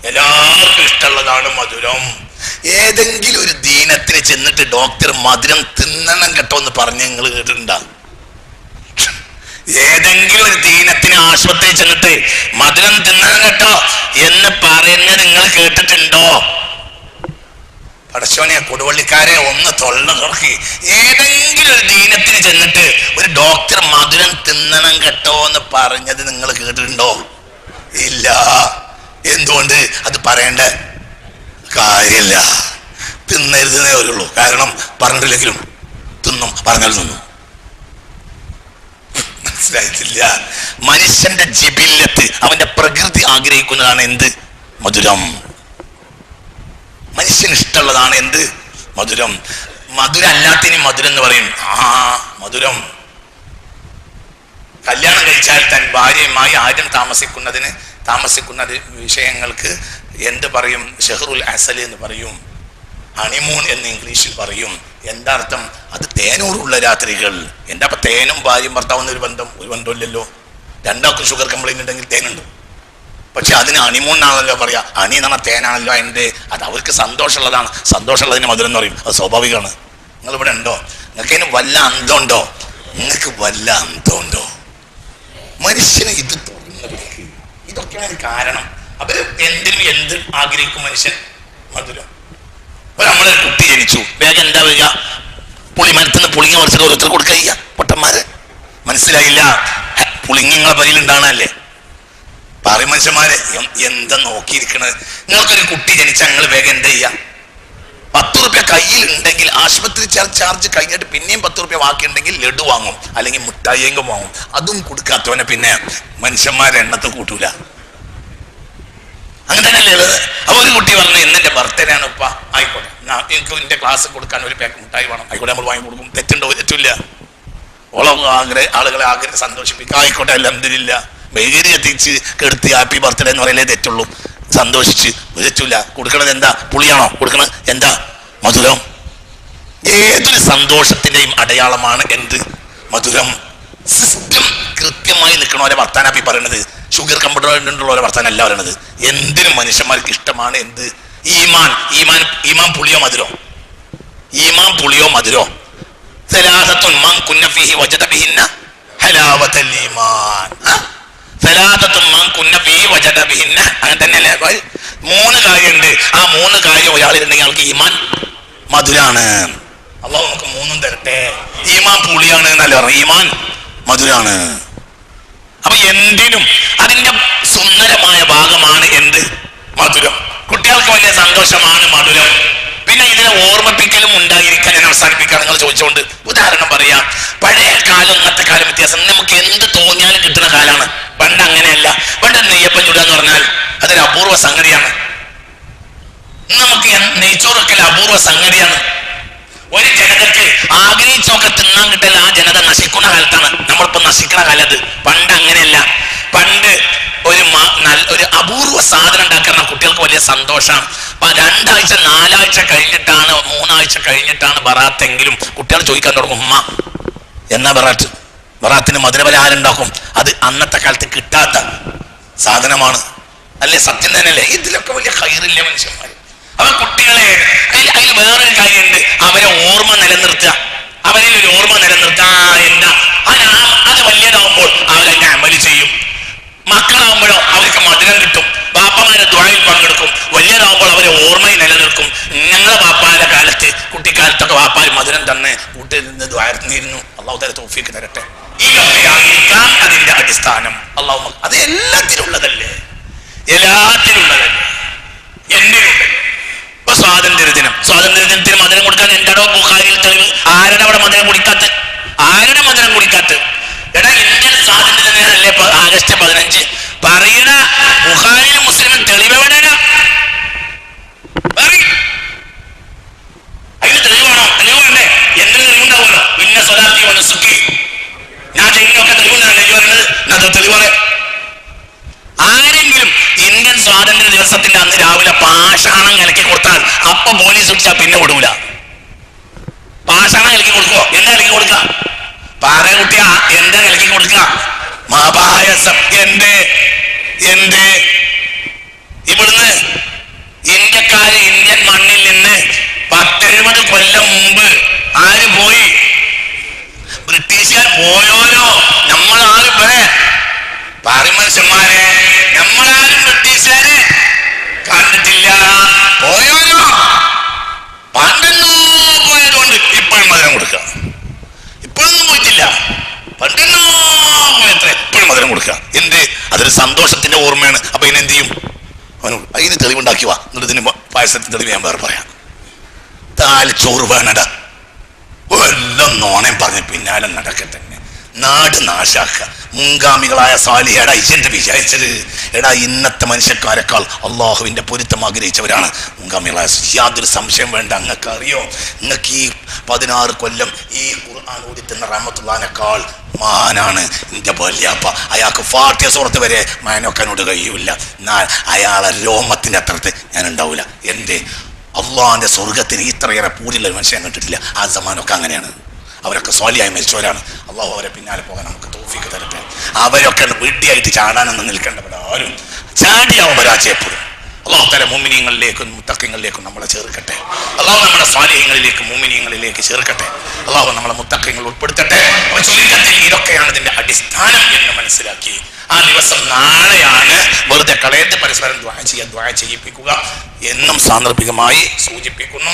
S1: എല്ലാവർക്കും ഇഷ്ടമുള്ളതാണ് മധുരം. ഏതെങ്കിലും ഒരു ദീനത്തിന് ചെന്നിട്ട് ഡോക്ടർ മധുരം തിന്നണം കേട്ടോ എന്ന് പറഞ്ഞ് നിങ്ങൾ കേട്ടിട്ടുണ്ടോ? ഏതെങ്കിലും ഒരു ദീനത്തിന് ആശുപത്രിയിൽ ചെന്നിട്ട് മധുരം തിന്നണം കേട്ടോ എന്ന് പറയുന്നത് നിങ്ങൾ കേട്ടിട്ടുണ്ടോ? പടച്ചോനെ, കൊടുവള്ളിക്കാരെ ഒന്ന് തൊള്ള തുറക്കി. ഏതെങ്കിലും ഒരു ദീനത്തിന് ചെന്നിട്ട് ഒരു ഡോക്ടർ മധുരം തിന്നണം കേട്ടോ എന്ന് പറഞ്ഞത് നിങ്ങൾ കേട്ടിട്ടുണ്ടോ? ഇല്ല. എന്തുകൊണ്ട്? അത് പറയേണ്ട കാര്യമില്ല. തിന്നരുതെന്നേ വരുള്ളൂ. കാരണം പറഞ്ഞിട്ടില്ലെങ്കിലും തിന്നും, പറഞ്ഞാൽ തിന്നും. മനസ്സിലായിട്ടില്ല. മനുഷ്യന്റെ ജിബില്ലത്ത്, അവന്റെ പ്രകൃതി ആഗ്രഹിക്കുന്നതാണ് എന്ത്? മധുരം. മനുഷ്യന് ഇഷ്ടമുള്ളതാണ് എന്ത്? മധുരം. മധുരം അല്ലാത്തതിന് മധുരം എന്ന് പറയും. മധുരം. കല്യാണം കഴിച്ചാൽ തൻ ഭാര്യയുമായി ആരും താമസിക്കുന്ന വിഷയങ്ങൾക്ക് എന്ത് പറയും? ഷെഹറുൽ അസൽ എന്ന് പറയും, ഹണിമൂൺ എന്ന് ഇംഗ്ലീഷിൽ പറയും. എന്താ അർത്ഥം? അത് തേനൂറുള്ള രാത്രികൾ. എന്താ അപ്പൊ തേനും ഭാര്യയും ഭർത്താവുന്ന ഒരു ബന്ധമില്ലല്ലോ. രണ്ടാൾക്കും ഷുഗർ കംപ്ലൈന്റ് ഉണ്ടെങ്കിൽ തേനുണ്ട്, പക്ഷെ അതിന് ഹണിമൂൺ ആണല്ലോ പറയാ. ഹണി എന്ന് പറഞ്ഞാൽ തേനാണല്ലോ അതിൻ്റെ. അത് അവർക്ക് സന്തോഷമുള്ളതാണ്. സന്തോഷമുള്ളതിന് മധുരം എന്ന് പറയും. അത് സ്വാഭാവികമാണ്. നിങ്ങൾ ഇവിടെ ഉണ്ടോ? നിങ്ങൾക്ക് അതിന് വല്ല അന്തമുണ്ടോ? നിങ്ങൾക്ക് വല്ല അന്തമുണ്ടോ? മനുഷ്യന് ഇത് തോന്നുന്നവർക്ക് ഇതൊക്കെയാണ് കാരണം. അവര് എന്ത് ആഗ്രഹിക്കും മനുഷ്യൻ? മധുരം. അപ്പൊ നമ്മളൊരു കുട്ടി ജനിച്ചു, വേഗം എന്താ വരിക? പുളിമരത്തുനിന്ന് പുളിങ്ങ മറിച്ചിട്ട് ഓരോരുത്തർ കൊടുക്കുക. പൊട്ടന്മാര് മനസ്സിലായില്ല. പുളിങ്ങളെ പരിയിൽ ഉണ്ടാണല്ലേ പറയും മനുഷ്യന്മാരെ. എന്താ നോക്കിയിരിക്കണത്? നിങ്ങൾക്കൊരു കുട്ടി ജനിച്ചാൽ നിങ്ങൾ വേഗം എന്താ ചെയ്യുക? 10 റുപ്യ കയ്യിൽ ഉണ്ടെങ്കിൽ ആശുപത്രി ചാർജ് കഴിഞ്ഞിട്ട് പിന്നെയും 10 റുപ്യ ബാക്കിയുണ്ടെങ്കിൽ ലഡു വാങ്ങും, അല്ലെങ്കിൽ മുട്ടായിയെങ്കിലും വാങ്ങും. അതും കൊടുക്കാത്തവനെ പിന്നെ മനുഷ്യന്മാരെ എണ്ണത്തെ കൂട്ടൂല. അങ്ങനെ തന്നെയല്ലേ ഉള്ളത്. അപ്പൊ ഒരു കുട്ടി പറഞ്ഞു, ഇന്നെന്റെ ബർത്ത്ഡേ ആണ് ഉപ്പ, ആയിക്കോട്ടെ എനിക്ക് എന്റെ ക്ലാസ് കൊടുക്കാൻ ഒരു പാക്ക് മുട്ടായി വേണം, ആയിക്കോട്ടെ നമ്മൾ വാങ്ങി കൊടുക്കും. തെറ്റുണ്ടോ? തെറ്റില്ല. ആളുകളെ ആഗ്രഹം സന്തോഷിപ്പിക്കുക. ആയിക്കോട്ടെ, അൽഹംദുലില്ലാ. മെഴുകുതിരി കത്തിച്ച് കെടുത്തി ഹാപ്പി ബർത്ത്ഡേ എന്ന് പറയലേ തെറ്റുള്ളൂ. സന്തോഷിച്ച് തെറ്റില്ല. കൊടുക്കണത് എന്താ? പുളിയാണോ കൊടുക്കണത്? എന്താ? മധുരം. ഏതൊരു സന്തോഷത്തിന്റെയും അടയാളമാണ് എന്ത്? മധുരം. സിസ്റ്റം കൃത്യമായി നിൽക്കണവരെ വർത്താനാപ്പി പറയണത്. ഷുഗർ കമ്പ്യൂട്ടറുള്ള വർത്താനല്ല പറയണത്. എന്തിനും മനുഷ്യന്മാർക്ക് ഇഷ്ടമാണ് എന്ത്? ഈമാൻ പുളിയോ മധുരോ? ഈമാൻ പുളിയോ മധുരോ? സലാസത്തുൻ മൻ കുന്ന ഫീഹി വജദ ബിഹിന്ന ഹലാവത്തൽ ഈമാൻ. അങ്ങനെ തന്നെയല്ലേ? 3 കാര്യമുണ്ട്. ആ 3 കാര്യം ഒരാളിലുണ്ടെങ്കിൽ ആൾക്ക് ഈമാൻ മധുരാണ്. അള്ളാഹു നമുക്ക് 3ഉം തരട്ടെ. ഈമാൻ പുളിയാണ് എന്നല്ല പറഞ്ഞു, ഈമാൻ മധുരാണ്. അപ്പൊ എന്തിനും അതിന്റെ സുന്ദരമായ ഭാഗമാണ് എന്ത്? മധുരം. കുട്ടികൾക്ക് വലിയ സന്തോഷമാണ് മധുരം. പിന്നെ ഇതിനെ ഓർമ്മിപ്പിക്കലും ഉണ്ടായിരിക്കാൻ ഞാൻ അവസാനിപ്പിക്കാൻ നിങ്ങൾ ചോദിച്ചുകൊണ്ട് ഉദാഹരണം പറയാം. പഴയ കാലം ഇന്നത്തെ കാലം വ്യത്യാസം. നമുക്ക് എന്ത് തോന്നിയാലും കിട്ടുന്ന കാലമാണ്. പണ്ട് അങ്ങനെയല്ല. പണ്ട് നെയ്യപ്പം ചുടുക എന്ന് പറഞ്ഞാൽ അതൊരു അപൂർവ സംഗതിയാണ്. നമുക്ക് നെയ്ച്ചോറൊക്കെ അപൂർവ സംഗതിയാണ്. ഒരു ജനതയ്ക്ക് ആഗ്രഹിച്ചൊക്കെ തിന്നാൻ കിട്ടല്ല. ആ ജനത നശിക്കുന്ന കാലത്താണ്. നമ്മളിപ്പോ നശിക്കുന്ന കാലത്ത്. പണ്ട് അങ്ങനെയല്ല. പണ്ട് ഒരു അപൂർവ സാധനം ഉണ്ടാക്കുന്ന കുട്ടികൾക്ക് വലിയ സന്തോഷമാണ്. 2 ആഴ്ച 4 ആഴ്ച കഴിഞ്ഞിട്ടാണ് 3 ആഴ്ച കഴിഞ്ഞിട്ടാണ് ബറാത്തെങ്കിലും കുട്ടികൾ ചോദിക്കാൻ തുടങ്ങും, ഉമ്മ എന്നാ ബറാത്തിന് മധുരപലഹാരം ഉണ്ടാക്കും. അത് അന്നത്തെ കാലത്ത് കിട്ടാത്ത സാധനമാണ് അല്ലേ? സത്യം തന്നെയല്ലേ? ഇതിലൊക്കെ വലിയ ഖൈറില്ല മനുഷ്യന്മാർ. അപ്പൊ കുട്ടികളെ അതിൽ വേറൊരു കാര്യമുണ്ട്. അവരെ ഓർമ്മ നിലനിർത്തുക. അവരിൽ ഒരു ഓർമ്മ നിലനിർത്തുക. എന്താ അത് വലിയതാവുമ്പോൾ അവരതിന്റെ അമല് ചെയ്യും. മക്കളാവുമ്പോഴോ അവർക്ക് മധുരം കിട്ടും. ബാപ്പമാരെ ദുആയിൽ പങ്കെടുക്കും. വലിയതാവുമ്പോൾ അവരെ ഓർമ്മയിൽ നിലനിൽക്കും. ഞങ്ങളെ ബാപ്പാരുടെ കാലത്ത്, കുട്ടിക്കാലത്തൊക്കെ ബാപ്പാര് മധുരം തന്നെ കൂട്ടിൽ നിന്ന് ദ്വാരത്തിനിരുന്നു. അള്ളാഹു തആല തൗഫീഖ് തരട്ടെ. ഇതൊക്കെയായിരിക്കാം അതിന്റെ അടിസ്ഥാനം. അള്ളാഹു അത് എല്ലാത്തിനുള്ളതല്ലേ? എല്ലാത്തിനുള്ളതല്ലേ? എന്തിനുണ്ട്? ഇപ്പൊ സ്വാതന്ത്ര്യദിനത്തിന് മധുരം കൊടുക്കാൻ എന്താണോ ബുഖാരിയിൽ തെളിവ്? ആരുടെ അവിടെ മധുരം കുടിക്കാത്ത? ആരുടെ മധുരം കുടിക്കാത്ത? എടാ, ഇന്ത്യൻ സ്വാതന്ത്ര്യദിനല്ലേ ആഗസ്റ്റ് 15? പറയണ ബുഖാരിയിലും മുസ്ലിമും തെളിവെവിടെയാണ്? അതിന് തെളിവാണോ? തെളിവ് വേണ്ടേ? എന്തിനു തെളിവുണ്ടാവുമല്ലോ? ഇന്ന സ്വലാത്തി വനസുക്കി, ഞാൻ ചെയ്യുന്നൊക്കെ തെളിവുണ്ടാണ് തെളിവാണ്. ആരെങ്കിലും ഇന്ത്യൻ സ്വാതന്ത്ര്യ ദിവസത്തിന്റെ അന്ന് രാവിലെ പാഷാണം കലക്കി കൊടുത്താൽ അപ്പൊ പോലീസ് പിടിച്ചാൽ പിന്നെ വിടൂല. പാഷാണം കലക്കി കൊടുക്കുവോ? എന്താ കലക്കി കൊടുക്ക? പാറ കുട്ടിയാ, എന്താ കലക്കി കൊടുക്ക? മഹാപായസം. എന്ത് ഇവിടുന്ന് ഇന്ത്യക്കാര് ഇന്ത്യൻ മണ്ണിൽ നിന്ന് 10-70 കൊല്ലം മുമ്പ് ആര് പോയി? ബ്രിട്ടീഷുകാർ പോയോരോ? നമ്മളാരും പറയും മനുഷ്യന്മാരെ, നമ്മളാരും ബ്രിട്ടീഷുകാരെ കണ്ടിട്ടില്ല. പോയോരോ? പണ്ടെന്നോ പോയതുകൊണ്ട് ഇപ്പോഴും മധുരം കൊടുക്കുക. ഇപ്പോഴൊന്നും പോയിട്ടില്ല. പണ്ടെന്നോ പോയത്ര ഇപ്പോഴും മധുരം കൊടുക്കുക. എന്ത്? അതൊരു സന്തോഷത്തിന്റെ ഓർമ്മയാണ്. അപ്പൊ ഇതിനെന്ത് ചെയ്യും? അതിന് തെളിവുണ്ടാക്കി വാ. എന്നിട്ട് ഇതിന് പായസത്തിന് തെളിവ് ഞാൻ വേറെ പറയാം. ചോറ് വേണടാ, എല്ലാം നോണയും പറഞ്ഞ് പിന്നാലെ നടക്കെ തന്നെ. നാട് നാശാക്കുക. മുൻഗാമികളായ സാലിഹേടാ ഇജന്റ് വിചാരിച്ചത് എടാ ഇന്നത്തെ മനുഷ്യക്കാരെക്കാൾ അള്ളാഹുവിന്റെ പൊരുത്തം ആഗ്രഹിച്ചവരാണ് മുൻഗാമികളായ. യാതൊരു സംശയം വേണ്ട. അങ്ങക്ക് അറിയോ, നിങ്ങൾക്ക് ഈ 16 കൊല്ലം ഈ ഖുർആൻ ഓടിത്തുന്ന റഹ്മത്തുള്ളാഹിനേക്കാൾ മഹാനാണ് എൻ്റെ വല്യാപ്പ. അയാൾക്ക് ഫാത്തിഹ സൂറത്ത് വരെ മാനോക്കാനോട് കഴിയൂല. എന്നാൽ അയാളെ രോമത്തിൻ്റെ അത്രത്ത് ഞാൻ ഉണ്ടാവില്ല. എൻ്റെ അള്ളാഹിന്റെ സ്വർഗത്തിന് ഇത്രയേറെ പൂരിയുള്ള ഒരു മനുഷ്യൻ കണ്ടിട്ടില്ല. ആ സമാനമൊക്കെ അങ്ങനെയാണ്. അവരൊക്കെ സ്വാലിയായി മരിച്ചവരാണ്. അള്ളാഹു അവരെ പിന്നാലെ പോകാൻ നമുക്ക് തൗഫീഖ് തരട്ടെ. അവരൊക്കെ വീട്ടിയായിട്ട് ചാടാനൊന്നും നിൽക്കേണ്ടവരാരും ചാടിയാവും പരാജയപ്പെടും. അള്ളാഹു തആല മുഅ്മിനീങ്ങളിലേക്കും മുത്തഖീങ്ങളിലേക്കും നമ്മളെ ചേർക്കട്ടെ. അള്ളാഹു നമ്മുടെ സ്വാലിഹീങ്ങളിലേക്ക് മുഅ്മിനീങ്ങളിലേക്ക് ചേർക്കട്ടെ. അള്ളാഹു നമ്മളെ മുത്തഖീങ്ങൾ ഉൾപ്പെടുത്തട്ടെ. ചുരുക്കത്തിൽ ഇതൊക്കെയാണ് ഇതിന്റെ അടിസ്ഥാനം എന്ന് മനസ്സിലാക്കി ആ ദിവസം നാളെയാണ്. വെറുതെ കളയത്ത് പരസ്പരം ദുആ ചെയ്യിപ്പിക്കുക എന്നും സാന്ദർഭികമായി സൂചിപ്പിക്കുന്നു.